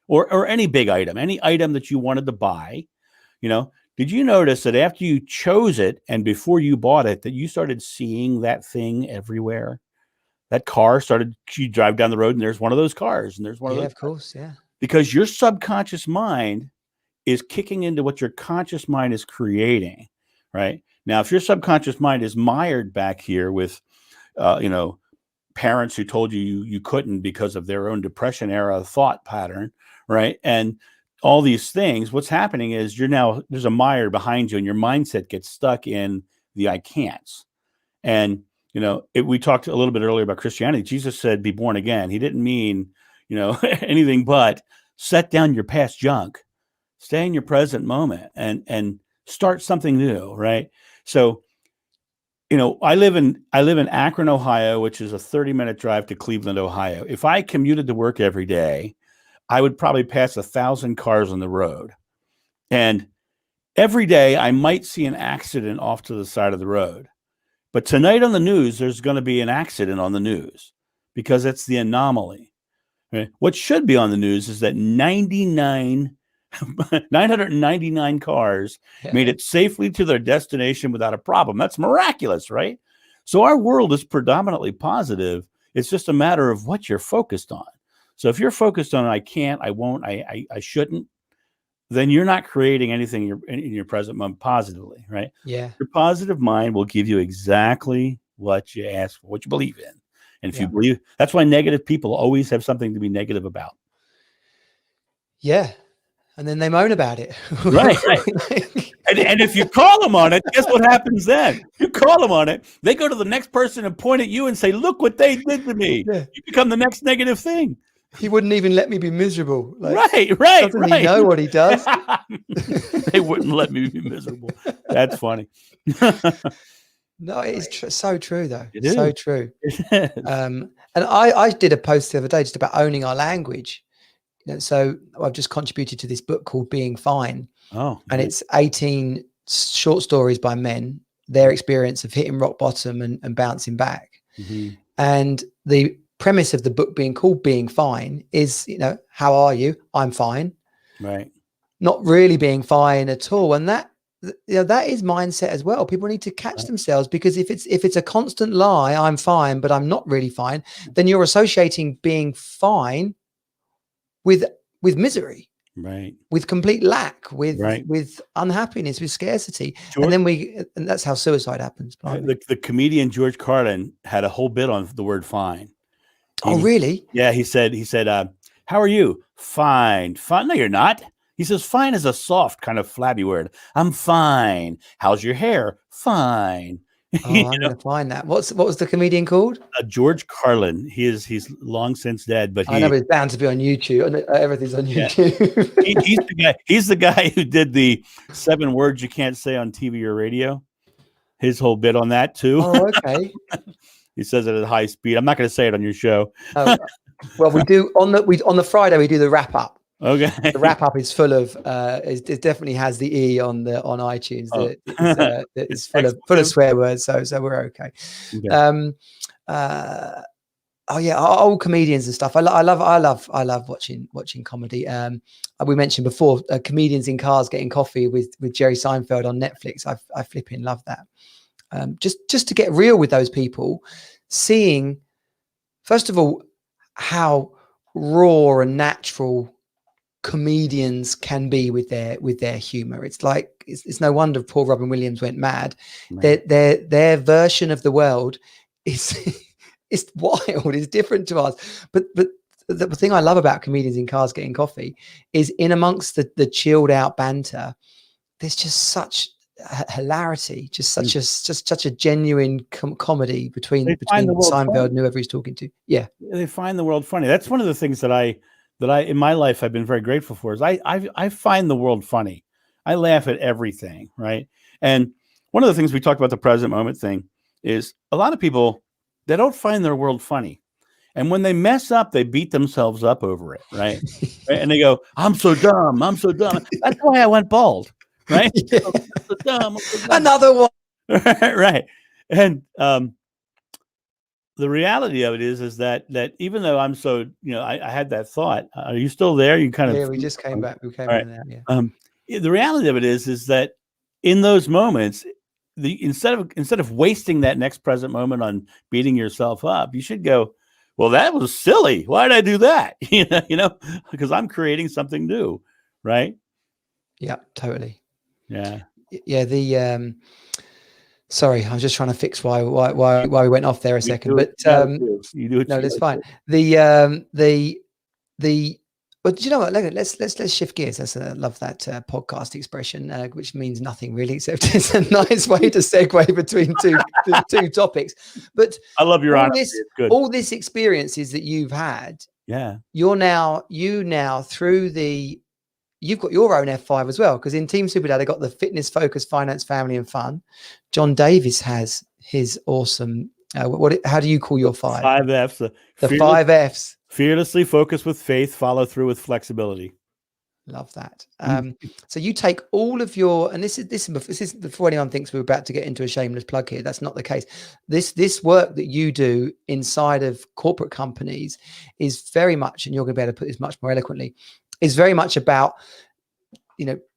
[SPEAKER 3] or any big item, any item that you wanted to buy, you know, did you notice that after you chose it and before you bought it, that you started seeing that thing everywhere? That car you drive down the road and there's one of those cars and there's one of those.
[SPEAKER 2] Yeah, of course. Yeah.
[SPEAKER 3] Because your subconscious mind is kicking into what your conscious mind is creating, right? Now, if your subconscious mind is mired back here with, parents who told you couldn't because of their own depression era thought pattern, right? And all these things, what's happening is there's a mire behind you and your mindset gets stuck in the I can'ts. And, we talked a little bit earlier about Christianity. Jesus said, be born again. He didn't mean, anything but set down your past junk. Stay in your present moment and start something new, right? So, I live in Akron, Ohio, which is a 30-minute drive to Cleveland, Ohio. If I commuted to work every day, I would probably pass 1,000 cars on the road. And every day I might see an accident off to the side of the road. But tonight on the news, there's going to be an accident on the news because it's the anomaly. Right? What should be on the news is that 999 cars made it safely to their destination without a problem. That's miraculous, right? So our world is predominantly positive. It's just a matter of what you're focused on. So if you're focused on I can't, I won't, I shouldn't, then you're not creating anything in your present moment positively, right?
[SPEAKER 2] Yeah.
[SPEAKER 3] Your positive mind will give you exactly what you ask for, what you believe in. And if you believe, that's why negative people always have something to be negative about.
[SPEAKER 2] Yeah. And then they moan about it.
[SPEAKER 3] Right. And if you call them on it, guess what happens then? You call them on it, they go to the next person and point at you and say, look what they did to me. Yeah. You become the next negative thing.
[SPEAKER 2] He wouldn't even let me be miserable.
[SPEAKER 3] Right.
[SPEAKER 2] Doesn't he know what he does?
[SPEAKER 3] They wouldn't let me be miserable. That's funny.
[SPEAKER 2] No, it is so true though.
[SPEAKER 3] It
[SPEAKER 2] So
[SPEAKER 3] is.
[SPEAKER 2] true.
[SPEAKER 3] It is.
[SPEAKER 2] And I did a post the other day just about owning our language. So I've just contributed to this book called Being Fine,
[SPEAKER 3] Oh,
[SPEAKER 2] and it's 18 short stories by men, their experience of hitting rock bottom and bouncing back.
[SPEAKER 3] mm-hmm.
[SPEAKER 2] And the premise of the book being called Being Fine is, how are you? I'm fine.
[SPEAKER 3] Right.
[SPEAKER 2] Not really being fine at all. And that is mindset as well. People need to catch themselves, because if it's a constant lie, I'm fine, but I'm not really fine, then you're associating being fine with misery,
[SPEAKER 3] right,
[SPEAKER 2] with complete lack, with
[SPEAKER 3] right.
[SPEAKER 2] with unhappiness, with scarcity.
[SPEAKER 3] George,
[SPEAKER 2] and that's how suicide happens.
[SPEAKER 3] the comedian George Carlin had a whole bit on the word fine.
[SPEAKER 2] Oh, really?
[SPEAKER 3] Yeah, he said, how are you? Fine. No, you're not. He says, fine is a soft kind of flabby word. I'm fine. How's your hair? Fine.
[SPEAKER 2] Oh, I'm going to find that. What was the comedian called?
[SPEAKER 3] George Carlin. He's long since dead, but
[SPEAKER 2] I know it's bound to be on YouTube. Everything's on YouTube.
[SPEAKER 3] Yeah. He's the guy who did the 7 words you can't say on TV or radio. His whole bit on that too.
[SPEAKER 2] Oh, okay.
[SPEAKER 3] He says it at high speed. I'm not going to say it on your show.
[SPEAKER 2] Well, we do on the Friday. We do the wrap up.
[SPEAKER 3] Okay.
[SPEAKER 2] The wrap up is full of. It definitely has the E on iTunes. It's full of swear words. So we're okay. Oh yeah, old comedians and stuff. I love watching comedy. We mentioned before comedians in cars getting coffee with Jerry Seinfeld on Netflix. I flipping love that. Just to get real with those people, seeing first of all how raw and natural comedians can be with their humor. It's like it's no wonder Paul Robin Williams went mad. Right. Their version of the world is it's wild. It's different to us. But the thing I love about comedians in cars getting coffee is in amongst the chilled out banter, there's just such hilarity, just such a genuine comedy between Seinfeld funny. And whoever he's talking to. Yeah,
[SPEAKER 3] they find the world funny. That's one of the things that I in my life I've been very grateful for is I find the world funny. I laugh at everything, right? And one of the things we talked about the present moment thing is a lot of people, they don't find their world funny. And when they mess up, they beat themselves up over it, right? And they go, I'm so dumb. That's why I went bald, right?
[SPEAKER 2] Yeah.
[SPEAKER 3] I'm so dumb.
[SPEAKER 2] Another one.
[SPEAKER 3] Right. And the reality of it is that even though I'm so, I had that thought. Are you still there? You kind of.
[SPEAKER 2] Yeah, we just came back. We came in there. Yeah.
[SPEAKER 3] The reality of it is that in those moments, instead of wasting that next present moment on beating yourself up, you should go, well, that was silly. Why did I do that? Because I'm creating something new, right?
[SPEAKER 2] Yeah, totally.
[SPEAKER 3] Yeah.
[SPEAKER 2] Yeah. Sorry, I was just trying to fix why we went off there a second. But
[SPEAKER 3] you do it.
[SPEAKER 2] No, that's fine. But you know what? Let's shift gears. I love that podcast expression, which means nothing really, except it's a nice way to segue between two topics. But
[SPEAKER 3] I love your honesty.
[SPEAKER 2] All this experiences that you've had.
[SPEAKER 3] Yeah.
[SPEAKER 2] You now you've got your own F5 as well, because in Team Superdad, I got the fitness, focus, finance, family, and fun. John Davis has his awesome. How do you call your 5?
[SPEAKER 3] 5 Fs.
[SPEAKER 2] The 5 Fs.
[SPEAKER 3] Fearlessly focus with faith, follow through with flexibility.
[SPEAKER 2] Love that. So you take all of your, and this is before anyone thinks we're about to get into a shameless plug here. That's not the case. This work that you do inside of corporate companies is very much, and you're going to be able to put this much more eloquently, is very much about,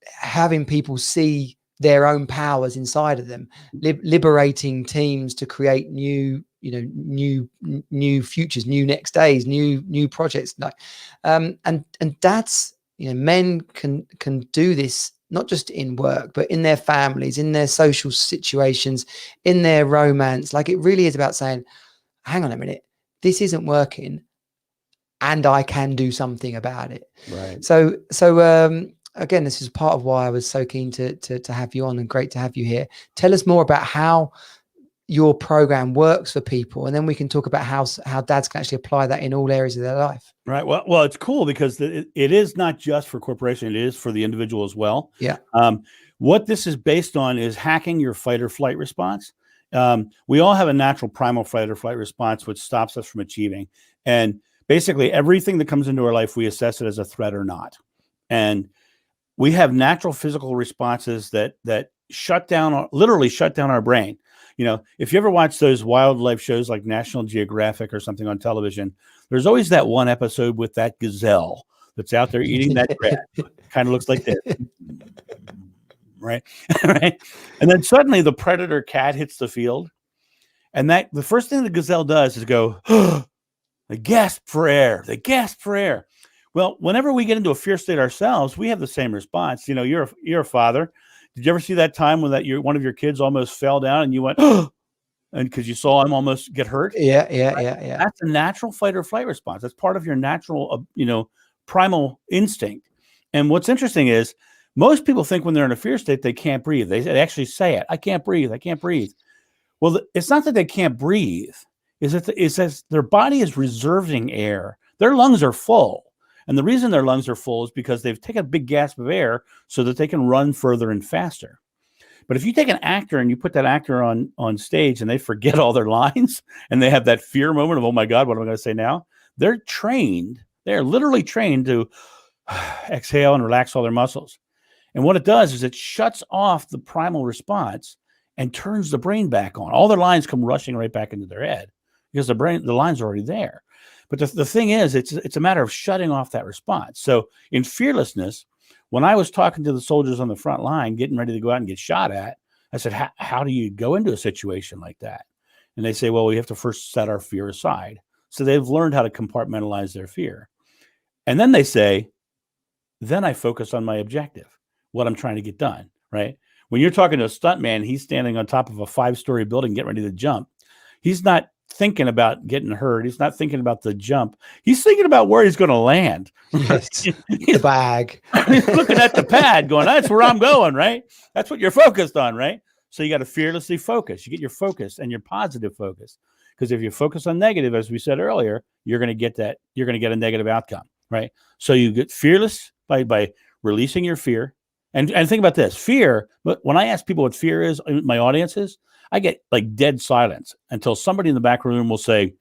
[SPEAKER 2] having people see their own powers inside of them, liberating teams to create new futures, new next days, new projects. And that's, men can do this not just in work, but in their families, in their social situations, in their romance. Like, it really is about saying, hang on a minute, this isn't working, and I can do something about it.
[SPEAKER 3] Right.
[SPEAKER 2] So again, this is part of why I was so keen to have you on, and great to have you here. Tell us more about how your program works for people, and then we can talk about how dads can actually apply that in all areas of their life.
[SPEAKER 3] Right. Well, it's cool because it is not just for corporation; it is for the individual as well.
[SPEAKER 2] Yeah.
[SPEAKER 3] What this is based on is hacking your fight or flight response. We all have a natural primal fight or flight response, which stops us from achieving. And basically everything that comes into our life, we assess it as a threat or not. And we have natural physical responses that literally shut down our brain. If you ever watch those wildlife shows like National Geographic or something on television, there's always that one episode with that gazelle that's out there eating that grass. Kind of looks like this. Right. Right. And then suddenly the predator cat hits the field. And the first thing the gazelle does is go, they gasp for air. They gasp for air. Well, whenever we get into a fear state ourselves, we have the same response. You're a father. Did you ever see that time when one of your kids almost fell down and you went, and because you saw him almost get hurt?
[SPEAKER 2] Yeah.
[SPEAKER 3] That's a natural fight or flight response. That's part of your natural, primal instinct. And what's interesting is most people think when they're in a fear state, they can't breathe. They actually say it. I can't breathe. I can't breathe. Well, it's not that they can't breathe. It says their body is reserving air. Their lungs are full. And the reason their lungs are full is because they've taken a big gasp of air so that they can run further and faster. But if you take an actor and you put that actor on stage and they forget all their lines and they have that fear moment of, oh my God, what am I going to say now? They're literally trained to exhale and relax all their muscles. And what it does is it shuts off the primal response and turns the brain back on. All their lines come rushing right back into their head because the lines are already there. But the thing is, it's a matter of shutting off that response. So in fearlessness, when I was talking to the soldiers on the front line, getting ready to go out and get shot at, I said, how do you go into a situation like that? And they say, well, we have to first set our fear aside. So they've learned how to compartmentalize their fear. And then they say, then I focus on my objective, what I'm trying to get done, right? When you're talking to a stuntman, he's standing on top of a 5-story building, getting ready to jump. He's not thinking about getting hurt. He's not thinking about the jump. He's thinking about where he's going to land.
[SPEAKER 2] Yes. The bag.
[SPEAKER 3] He's looking at the pad going, that's where I'm going, right? That's what you're focused on, right? So you got to fearlessly focus. You get your focus and your positive focus. Because if you focus on negative, as we said earlier, you're going to get a negative outcome, right? So you get fearless by releasing your fear. And think about this, fear, but when I ask people what fear is, my audiences, I get like dead silence until somebody in the back room will say,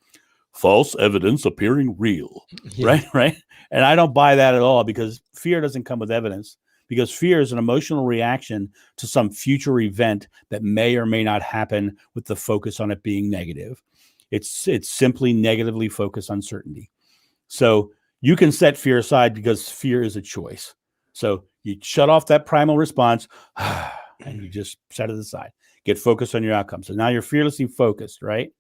[SPEAKER 3] false evidence appearing real, right? And I don't buy that at all because fear doesn't come with evidence, because fear is an emotional reaction to some future event that may or may not happen with the focus on it being negative. It's simply negatively focused uncertainty. So you can set fear aside because fear is a choice. So you shut off that primal response and you just set it aside. Get focused on your outcome. So now you're fearlessly focused, right?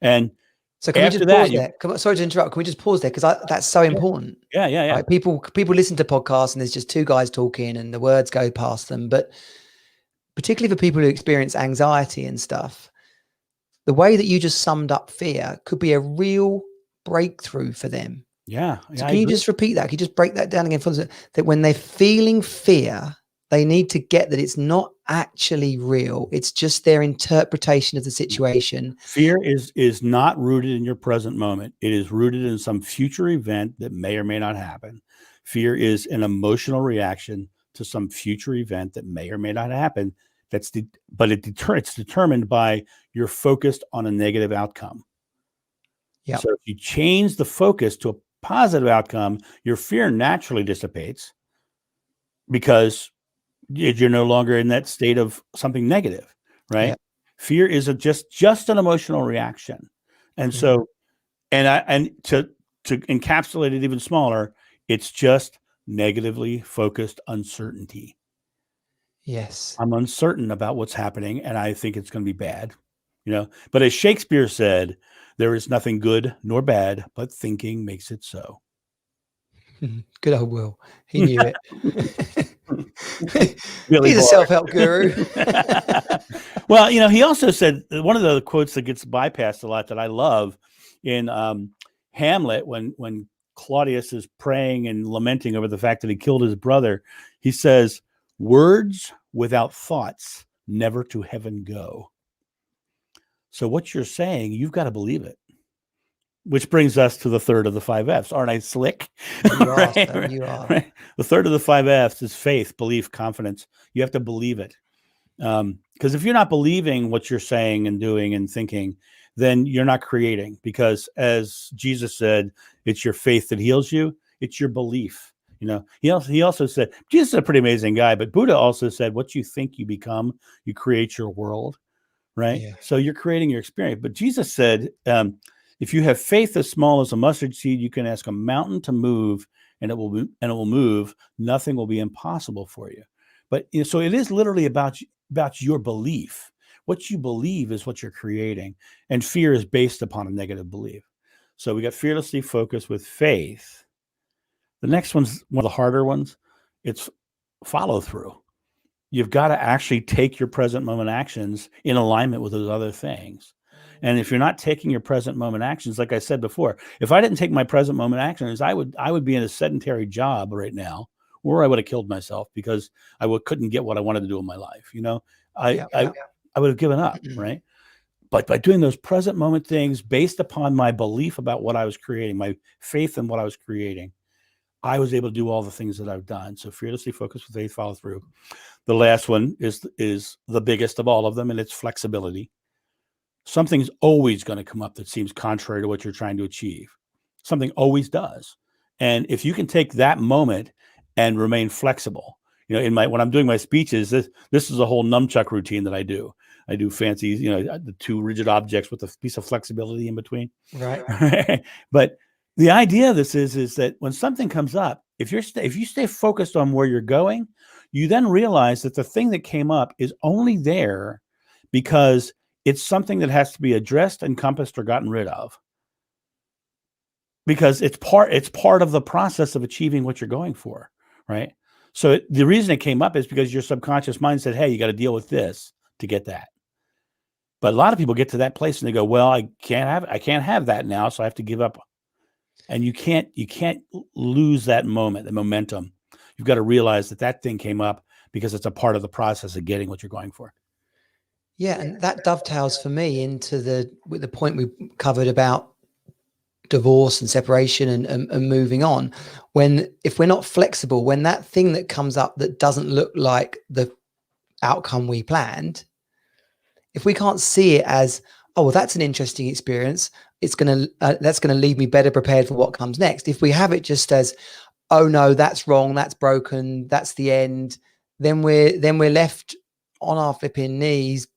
[SPEAKER 3] And
[SPEAKER 2] so can we just pause there? Sorry to interrupt. Can we just pause there? Because that's so important.
[SPEAKER 3] Yeah.
[SPEAKER 2] Right? People listen to podcasts and there's just two guys talking and the words go past them. But particularly for people who experience anxiety and stuff, the way that you just summed up fear could be a real breakthrough for them.
[SPEAKER 3] Yeah.
[SPEAKER 2] So can you just repeat that? Can you just break that down again for them? That when they're feeling fear, they need to get that it's not actually real. It's just their interpretation of the situation.
[SPEAKER 3] Fear is not rooted in your present moment. It is rooted in some future event that may or may not happen. Fear is an emotional reaction to some future event that may or may not happen. It's determined by you're focused on a negative outcome.
[SPEAKER 2] Yeah.
[SPEAKER 3] So if you change the focus to a positive outcome, your fear naturally dissipates because you're no longer in that state of something negative, right? Yeah. Fear is just an emotional reaction. And so, and to encapsulate it even smaller, it's just negatively focused uncertainty.
[SPEAKER 2] Yes.
[SPEAKER 3] I'm uncertain about what's happening and I think it's going to be bad, but as Shakespeare said, there is nothing good nor bad, but thinking makes it so.
[SPEAKER 2] Good old Will. He knew it. He's a self-help guru.
[SPEAKER 3] Well, he also said one of the quotes that gets bypassed a lot that I love in Hamlet, when Claudius is praying and lamenting over the fact that he killed his brother, he says, words without thoughts never to heaven go. So what you're saying, you've got to believe it. Which brings us to the third of the 5 F's. Aren't I slick?
[SPEAKER 2] You are, right? You are.
[SPEAKER 3] Right? The third of the 5 F's is faith, belief, confidence. You have to believe it. Because if you're not believing what you're saying and doing and thinking, then you're not creating. Because as Jesus said, it's your faith that heals you. It's your belief. He also said, Jesus is a pretty amazing guy, but Buddha also said, what you think you become, you create your world, right?
[SPEAKER 2] Yeah.
[SPEAKER 3] So you're creating your experience. But Jesus said, if you have faith as small as a mustard seed, you can ask a mountain to move, and it will move. Nothing will be impossible for you. But so it is literally about your belief. What you believe is what you're creating, and fear is based upon a negative belief. So we got fearlessly focused with faith. The next one's one of the harder ones. It's follow through. You've got to actually take your present moment actions in alignment with those other things. And if you're not taking your present moment actions, like I said before, if I didn't take my present moment actions, I would be in a sedentary job right now, or I would have killed myself because I couldn't get what I wanted to do in my life. I would have given up, right? But by doing those present moment things based upon my belief about what I was creating, my faith in what I was creating, I was able to do all the things that I've done. So fearlessly focused with faith, follow through. The last one is the biggest of all of them, and it's flexibility. Something's always going to come up that seems contrary to what you're trying to achieve. Something always does. And if you can take that moment and remain flexible, when I'm doing my speeches, this is a whole nunchuck routine that I do. I do fancy, the two rigid objects with a piece of flexibility in between.
[SPEAKER 2] Right.
[SPEAKER 3] But the idea of this is that when something comes up, if you stay focused on where you're going, you then realize that the thing that came up is only there because it's something that has to be addressed, encompassed, or gotten rid of. Because it's part of the process of achieving what you're going for, right? So the reason it came up is because your subconscious mind said, hey, you got to deal with this to get that. But a lot of people get to that place and they go, well, I can't have that now, so I have to give up. And you can't lose that moment, the momentum. You've got to realize that thing came up because it's a part of the process of getting what you're going for.
[SPEAKER 2] Yeah, and that dovetails for me into the point we covered about divorce and separation and moving on. If we're not flexible, when that thing that comes up that doesn't look like the outcome we planned, if we can't see it as, oh, well, that's an interesting experience, that's going to leave me better prepared for what comes next. If we have it just as, oh no, that's wrong, that's broken, that's the end, then we're left on our flipping knees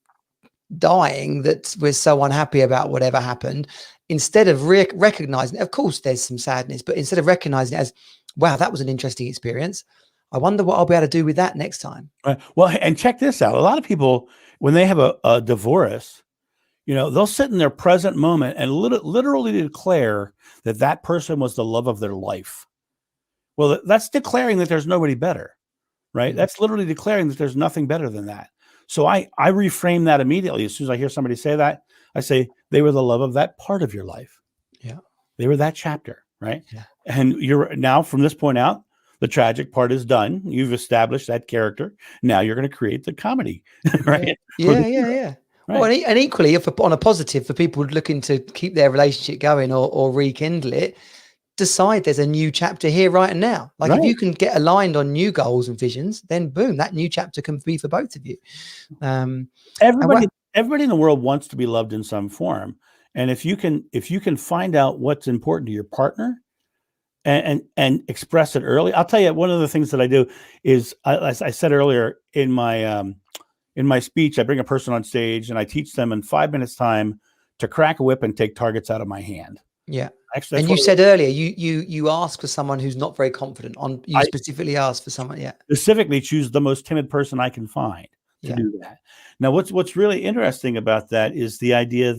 [SPEAKER 2] dying that we're so unhappy about whatever happened, instead of recognizing, of course there's some sadness, but instead of recognizing it as, wow, that was an interesting experience, I wonder what I'll be able to do with that next time.
[SPEAKER 3] Well, and check this out. A lot of people, when they have a divorce, they'll sit in their present moment and literally declare that person was the love of their life. Well, that's declaring that there's nobody better, right? Mm-hmm. That's literally declaring that there's nothing better than that. So I reframe that immediately. As soon as I hear somebody say that, I say, they were the love of that part of your life.
[SPEAKER 2] Yeah.
[SPEAKER 3] They were that chapter, right?
[SPEAKER 2] Yeah.
[SPEAKER 3] And you're now, from this point out, the tragic part is done. You've established that character. Now you're going to create the comedy, right?
[SPEAKER 2] Yeah. Right. Well, and equally, if on a positive, for people looking to keep their relationship going or rekindle it, decide there's a new chapter here right and now. Like if you can get aligned on new goals and visions, then boom, that new chapter can be for both of you.
[SPEAKER 3] Everybody in the world wants to be loved in some form. And if you can find out what's important to your partner and express it early. I'll tell you, one of the things that I do is, as I said earlier in my speech, I bring a person on stage and I teach them in 5 minutes time to crack a whip and take targets out of my hand.
[SPEAKER 2] Yeah. Actually, and you said earlier, you ask for someone who's not very confident. You specifically ask for someone,
[SPEAKER 3] specifically choose the most timid person I can find to do that. Now, what's really interesting about that is the idea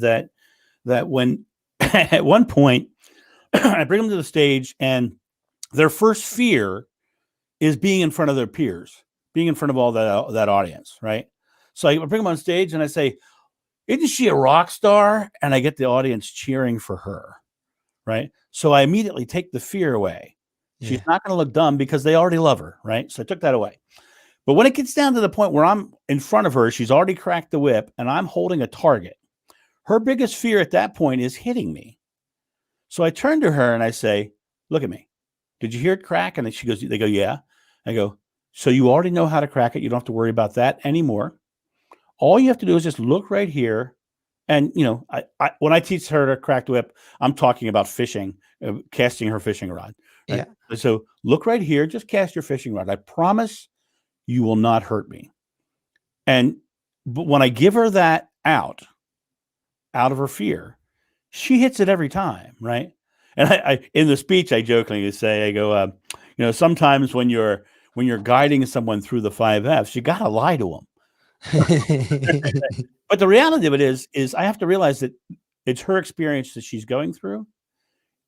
[SPEAKER 3] that when at one point I bring them to the stage and their first fear is being in front of their peers, being in front of all that audience, right? So I bring them on stage and I say, "Isn't she a rock star?" And I get the audience cheering for her. Right. So I immediately take the fear away. She's not going to look dumb because they already love her. Right. So I took that away. But when it gets down to the point where I'm in front of her, she's already cracked the whip and I'm holding a target. Her biggest fear at that point is hitting me. So I turn to her and I say, "Look at me. Did you hear it crack?" And they go, "Yeah." I go, "So you already know how to crack it. You don't have to worry about that anymore. all you have to do is just look right here. And, when I teach her to crack the whip, I'm talking about fishing, casting her fishing rod. Right?
[SPEAKER 2] Yeah.
[SPEAKER 3] So look right here, just cast your fishing rod. I promise you will not hurt me. But when I give her that out of her fear, she hits it every time. Right. And I in the speech, I jokingly say, I go, sometimes when you're guiding someone through the 5 F's, you got to lie to them. But the reality of it is I have to realize that it's her experience that she's going through.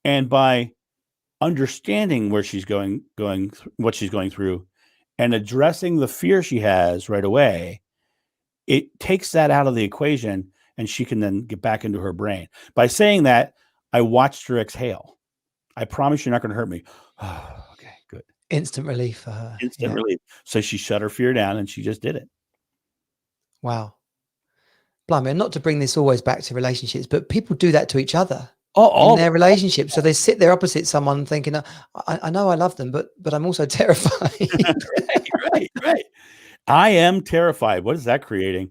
[SPEAKER 3] And by understanding where she's going, what she's going through, and addressing the fear she has right away, it takes that out of the equation, and she can then get back into her brain. By saying that, I watched her exhale. I promise you're not going to hurt me. Oh, okay, good.
[SPEAKER 2] Instant relief for her.
[SPEAKER 3] Instant relief. So she shut her fear down, and she just did it.
[SPEAKER 2] Wow. Blimey, and not to bring this always back to relationships, but people do that to each other in their relationships. So they sit there opposite someone thinking, I know I love them, but I'm also terrified.
[SPEAKER 3] Right. I am terrified. What is that creating?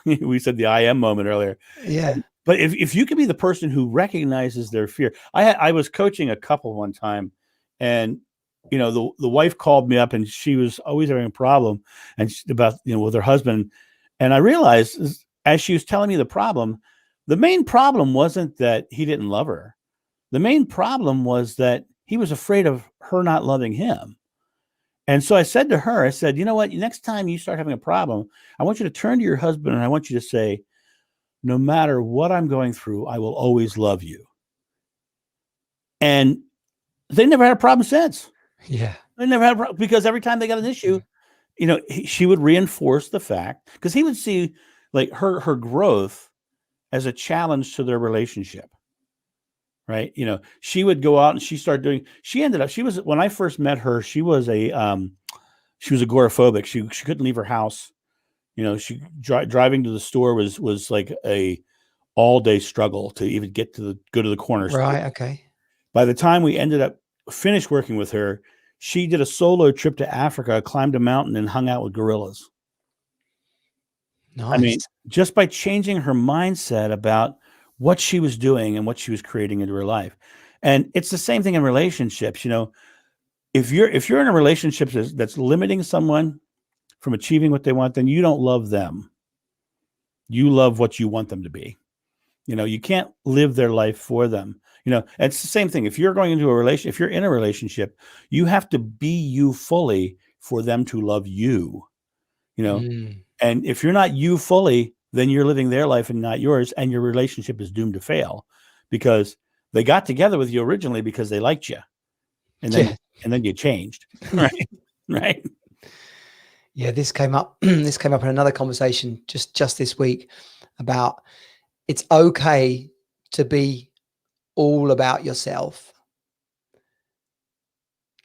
[SPEAKER 3] We said the I am moment earlier.
[SPEAKER 2] Yeah.
[SPEAKER 3] But if you can be the person who recognizes their fear, I was coaching a couple one time, and the wife called me up, and she was always having a problem, and about with her husband, and I realized as she was telling me the problem, the main problem wasn't that he didn't love her. The main problem was that he was afraid of her not loving him. And so I said to her, I said, you know what? Next time you start having a problem, I want you to turn to your husband and I want you to say, no matter what I'm going through, I will always love you. And they never had a problem since.
[SPEAKER 2] Yeah.
[SPEAKER 3] They never had a problem, because every time they got an issue, she would reinforce the fact, because he would see like her growth as a challenge to their relationship. Right. She would go out and when I first met her, she was agoraphobic. She couldn't leave her house. Driving to the store was like a all day struggle to even go to the corner store.
[SPEAKER 2] Right. Okay.
[SPEAKER 3] By the time we ended up finished working with her, she did a solo trip to Africa, climbed a mountain, and hung out with gorillas.
[SPEAKER 2] Nice.
[SPEAKER 3] I mean, just by changing her mindset about what she was doing and what she was creating into her life. And it's the same thing in relationships. If you're in a relationship that's limiting someone from achieving what they want, then you don't love them. You love what you want them to be. You can't live their life for them. It's the same thing. If you're going into a relationship, if you're in a relationship, you have to be you fully for them to love you. And if you're not you fully, then you're living their life and not yours, and your relationship is doomed to fail, because they got together with you originally because they liked you, and then you changed. Right.
[SPEAKER 2] Yeah, this came up. This came up in another conversation just this week about it's okay to be all about yourself,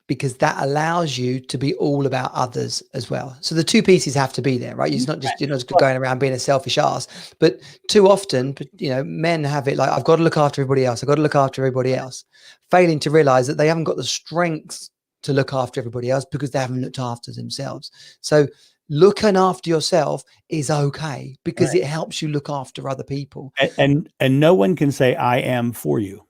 [SPEAKER 2] because that allows you to be all about others as well. So the two pieces have to be there, right? You're not just going around being a selfish ass. But too often, men have it like, I've got to look after everybody else. I've got to look after everybody else, failing to realize that they haven't got the strength to look after everybody else because they haven't looked after themselves. So looking after yourself is okay, because it helps you look after other people.
[SPEAKER 3] And no one can say I am for you.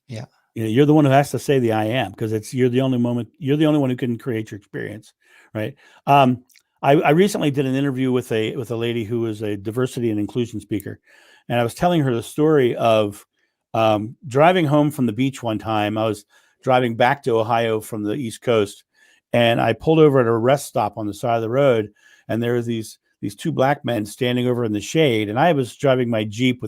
[SPEAKER 2] Yeah.
[SPEAKER 3] You're the one who has to say the I am, because you're the only one who can create your experience. Right. I recently did an interview with a lady who was a diversity and inclusion speaker. And I was telling her the story of driving home from the beach one time. I was driving back to Ohio from the East Coast, and I pulled over at a rest stop on the side of the road, and there were these two black men standing over in the shade. And I was driving my Jeep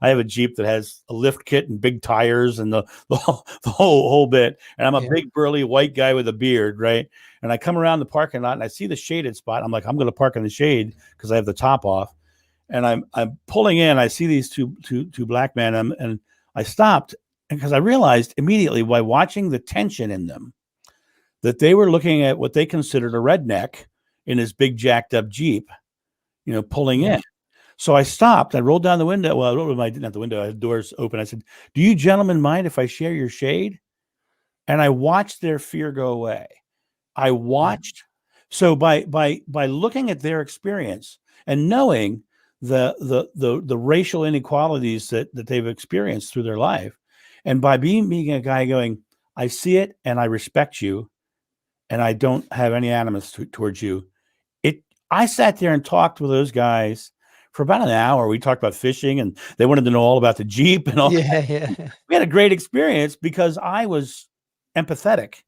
[SPEAKER 3] I have a Jeep that has a lift kit and big tires and the whole bit. And I'm a big burly white guy with a beard, right? And I come around the parking lot and I see the shaded spot. I'm like, I'm going to park in the shade because I have the top off. And I'm pulling in. I see these two black men, and I stopped because I realized immediately, by watching the tension in them, that they were looking at what they considered a redneck in his big jacked up Jeep, pulling in. So I stopped. I rolled down the window. Well, I didn't have the window. I had doors open. I said, do you gentlemen mind if I share your shade? And I watched their fear go away. I watched So by looking at their experience and knowing the racial inequalities that they've experienced through their life, and by being a guy going, I see it and I respect you, and I don't have any animus towards you. I sat there and talked with those guys for about an hour. We talked about fishing, and they wanted to know all about the Jeep and all.
[SPEAKER 2] Yeah, yeah.
[SPEAKER 3] We had a great experience because I was empathetic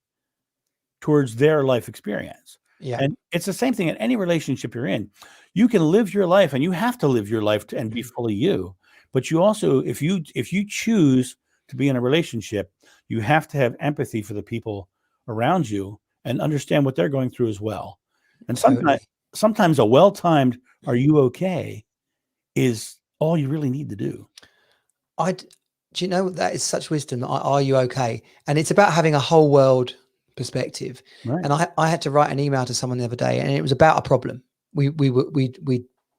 [SPEAKER 3] towards their life experience.
[SPEAKER 2] Yeah.
[SPEAKER 3] And it's the same thing in any relationship you're in. You can live your life, and you have to live your life and be fully you. But you also, if you choose to be in a relationship, you have to have empathy for the people around you and understand what they're going through as well. And sometimes a well-timed "Are you okay?" is all you really need to do.
[SPEAKER 2] Do you know, that is such wisdom? Are you okay? And it's about having a whole world perspective.
[SPEAKER 3] Right.
[SPEAKER 2] And I had to write an email to someone the other day, and it was about a problem. We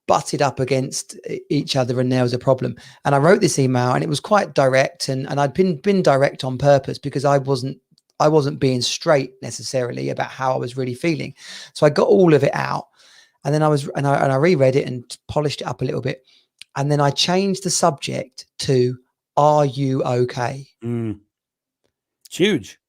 [SPEAKER 2] butted up against each other, and there was a problem. And I wrote this email, and it was quite direct, and I'd been direct on purpose because I wasn't being straight necessarily about how I was really feeling. So I got all of it out, and then I reread it and polished it up a little bit, and then I changed the subject to "Are you okay?"
[SPEAKER 3] It's huge.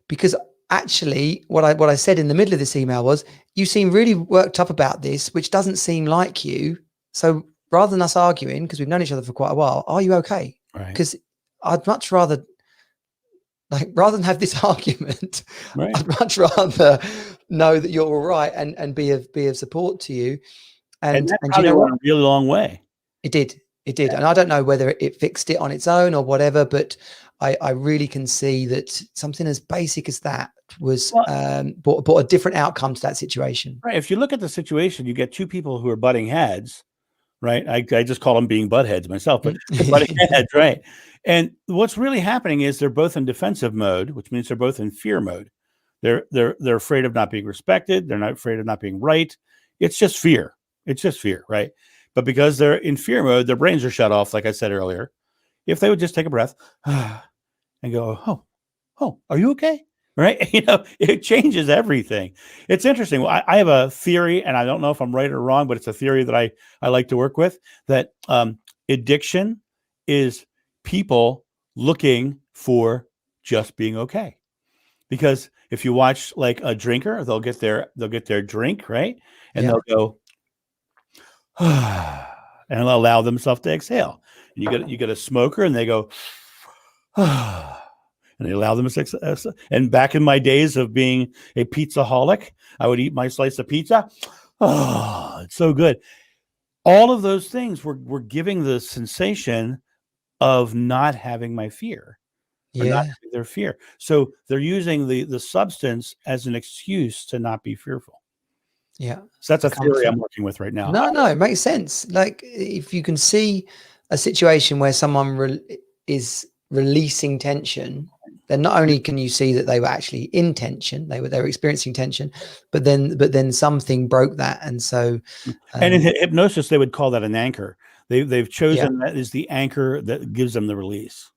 [SPEAKER 2] Because actually, what I said in the middle of this email was, you seem really worked up about this, which doesn't seem like you. So rather than us arguing, because we've known each other for quite a while, are you okay?
[SPEAKER 3] Right.
[SPEAKER 2] Because I'd much rather, rather than have this argument,
[SPEAKER 3] Right.
[SPEAKER 2] I'd much rather know that you're all right and be of support to you. And
[SPEAKER 3] that's
[SPEAKER 2] you know what?
[SPEAKER 3] a really long way.
[SPEAKER 2] It did. And I don't know whether it fixed it on its own or whatever, but I really can see that something as basic as that was brought a different outcome to that situation.
[SPEAKER 3] Right. If you look at the situation, you get two people who are butting heads, right? I just call them being butt heads myself, but butting heads, right? And what's really happening is they're both in defensive mode, which means they're both in fear mode. They're afraid of not being respected. They're not afraid of not being right. It's just fear. Right? But because they're in fear mode, their brains are shut off, like I said earlier. If they would just take a breath and go, oh, are you okay? Right? It changes everything. It's interesting. I have a theory, and I don't know if I'm right or wrong, but it's a theory that I like to work with, that addiction is people looking for just being okay. Because if you watch like a drinker, they'll get their drink, right? And they'll go, and allow themselves to exhale. And you get a smoker, and they go, and they allow themselves to exhale. And back in my days of being a pizza-holic, I would eat my slice of pizza. Oh, it's so good. All of those things were giving the sensation of not having my fear. Or not having their fear. So they're using the substance as an excuse to not be fearful.
[SPEAKER 2] Yeah.
[SPEAKER 3] So that's a theory I'm working with right now.
[SPEAKER 2] No, it makes sense. Like, if you can see a situation where someone is releasing tension, then not only can you see that they were actually in tension, they were experiencing tension, but then something broke that. And so,
[SPEAKER 3] and in hypnosis, they would call that an anchor. They've chosen that is the anchor that gives them the release.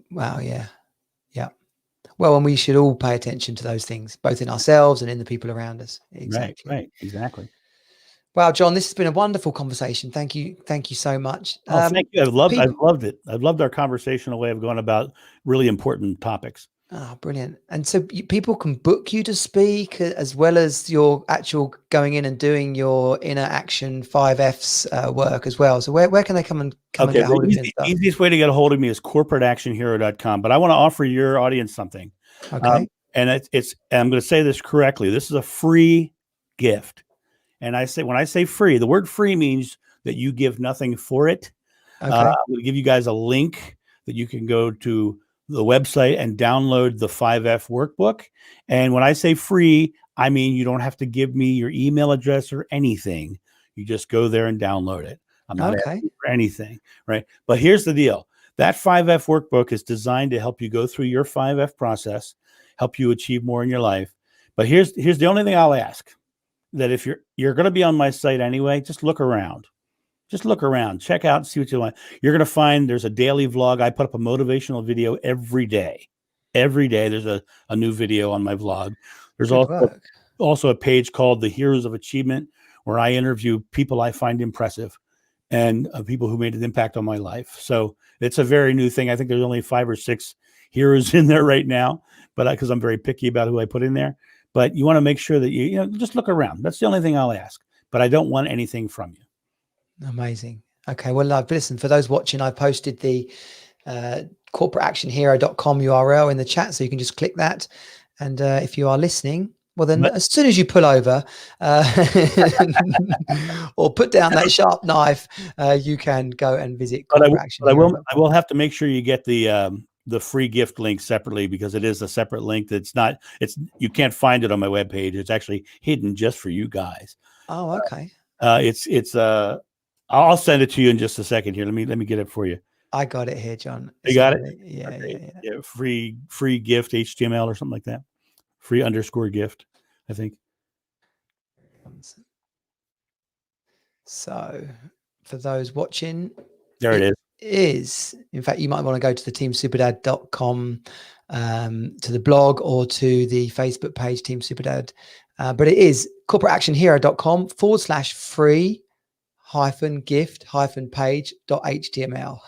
[SPEAKER 2] Wow. Yeah. Well, and we should all pay attention to those things, both in ourselves and in the people around us. Exactly.
[SPEAKER 3] Right. Exactly.
[SPEAKER 2] Wow, John, this has been a wonderful conversation. Thank you so much.
[SPEAKER 3] Thank you. I've loved it. I've loved our conversational way of going about really important topics.
[SPEAKER 2] Oh, brilliant. And so people can book you to speak, as well as your actual going in and doing your inner action 5Fs work as well. So where can they come and get a hold of you?
[SPEAKER 3] The easiest way to get a hold of me is corporateactionhero.com. But I want to offer your audience something.
[SPEAKER 2] Okay.
[SPEAKER 3] And I'm going to say this correctly. This is a free gift. And when I say free, the word free means that you give nothing for it.
[SPEAKER 2] Okay.
[SPEAKER 3] I'm going to give you guys a link that you can go to the website and download the 5F workbook. And when I say free, I mean you don't have to give me your email address or anything. You just go there and download it. I'm not asking for anything, right? But here's the deal. That 5F workbook is designed to help you go through your 5F process, help you achieve more in your life. But here's the only thing I'll ask, that if you're going to be on my site anyway, just look around. Just look around, check out, see what you want. You're going to find there's a daily vlog. I put up a motivational video every day. Every day there's a new video on my vlog. There's also also a page called The Heroes of Achievement, where I interview people I find impressive and people who made an impact on my life. So it's a very new thing. I think there's only 5 or 6 heroes in there right now, but because I'm very picky about who I put in there. But you want to make sure that you just look around. That's the only thing I'll ask. But I don't want anything from you.
[SPEAKER 2] Amazing. Okay. Well, listen, for those watching, I posted the corporateactionhero.com URL in the chat, so you can just click that. And if you are listening, well, then as soon as you pull over or put down that sharp knife, you can go and visit Corporate Action Hero.
[SPEAKER 3] I will have to make sure you get the free gift link separately, because it is a separate link. You can't find it on my webpage. It's actually hidden just for you guys.
[SPEAKER 2] Oh, okay.
[SPEAKER 3] I'll send it to you in just a second here. Let me get it for you.
[SPEAKER 2] I got it here, John.
[SPEAKER 3] You got it?
[SPEAKER 2] Yeah,
[SPEAKER 3] okay. Yeah. Free gift HTML or something like that. Free _ gift, I think.
[SPEAKER 2] So for those watching,
[SPEAKER 3] there it
[SPEAKER 2] is. In fact, you might want to go to the teamsuperdad.com, to the blog, or to the Facebook page, Team Superdad. But it is corporateactionhero.com /free -gift -page.html.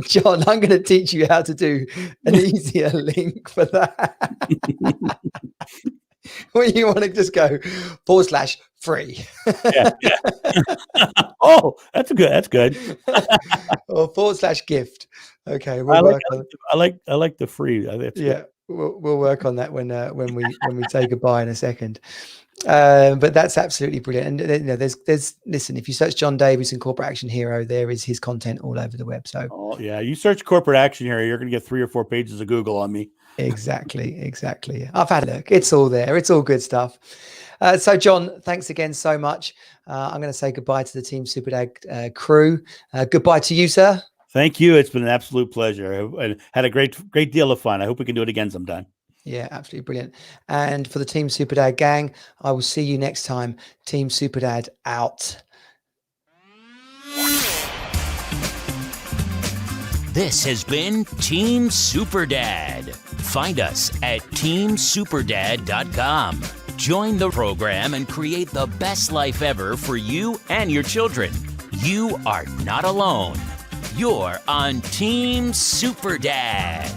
[SPEAKER 2] John, I'm going to teach you how to do an easier link for that. Well, you want to just go /free.
[SPEAKER 3] Yeah. Oh, that's good.
[SPEAKER 2] Or /gift. Okay,
[SPEAKER 3] I like the free.
[SPEAKER 2] Yeah, we'll work on that when we say goodbye in a second. But that's absolutely brilliant. And there's listen, if you search John Davies and Corporate Action Hero, there is his content all over the web. So
[SPEAKER 3] you search Corporate Action Hero, you're going to get 3 or 4 pages of Google on me.
[SPEAKER 2] Exactly. I've had a look. It's all there. It's all good stuff. So John, thanks again so much. I'm going to say goodbye to the Team Superdad crew. Goodbye to you, sir.
[SPEAKER 3] Thank you. It's been an absolute pleasure. I had a great deal of fun. I hope we can do it again sometime.
[SPEAKER 2] Yeah, absolutely brilliant. And for the Team Superdad gang, I will see you next time. Team Superdad out.
[SPEAKER 1] This has been Team Superdad. Find us at teamsuperdad.com. Join the program and create the best life ever for you and your children. You are not alone. You're on Team Superdad.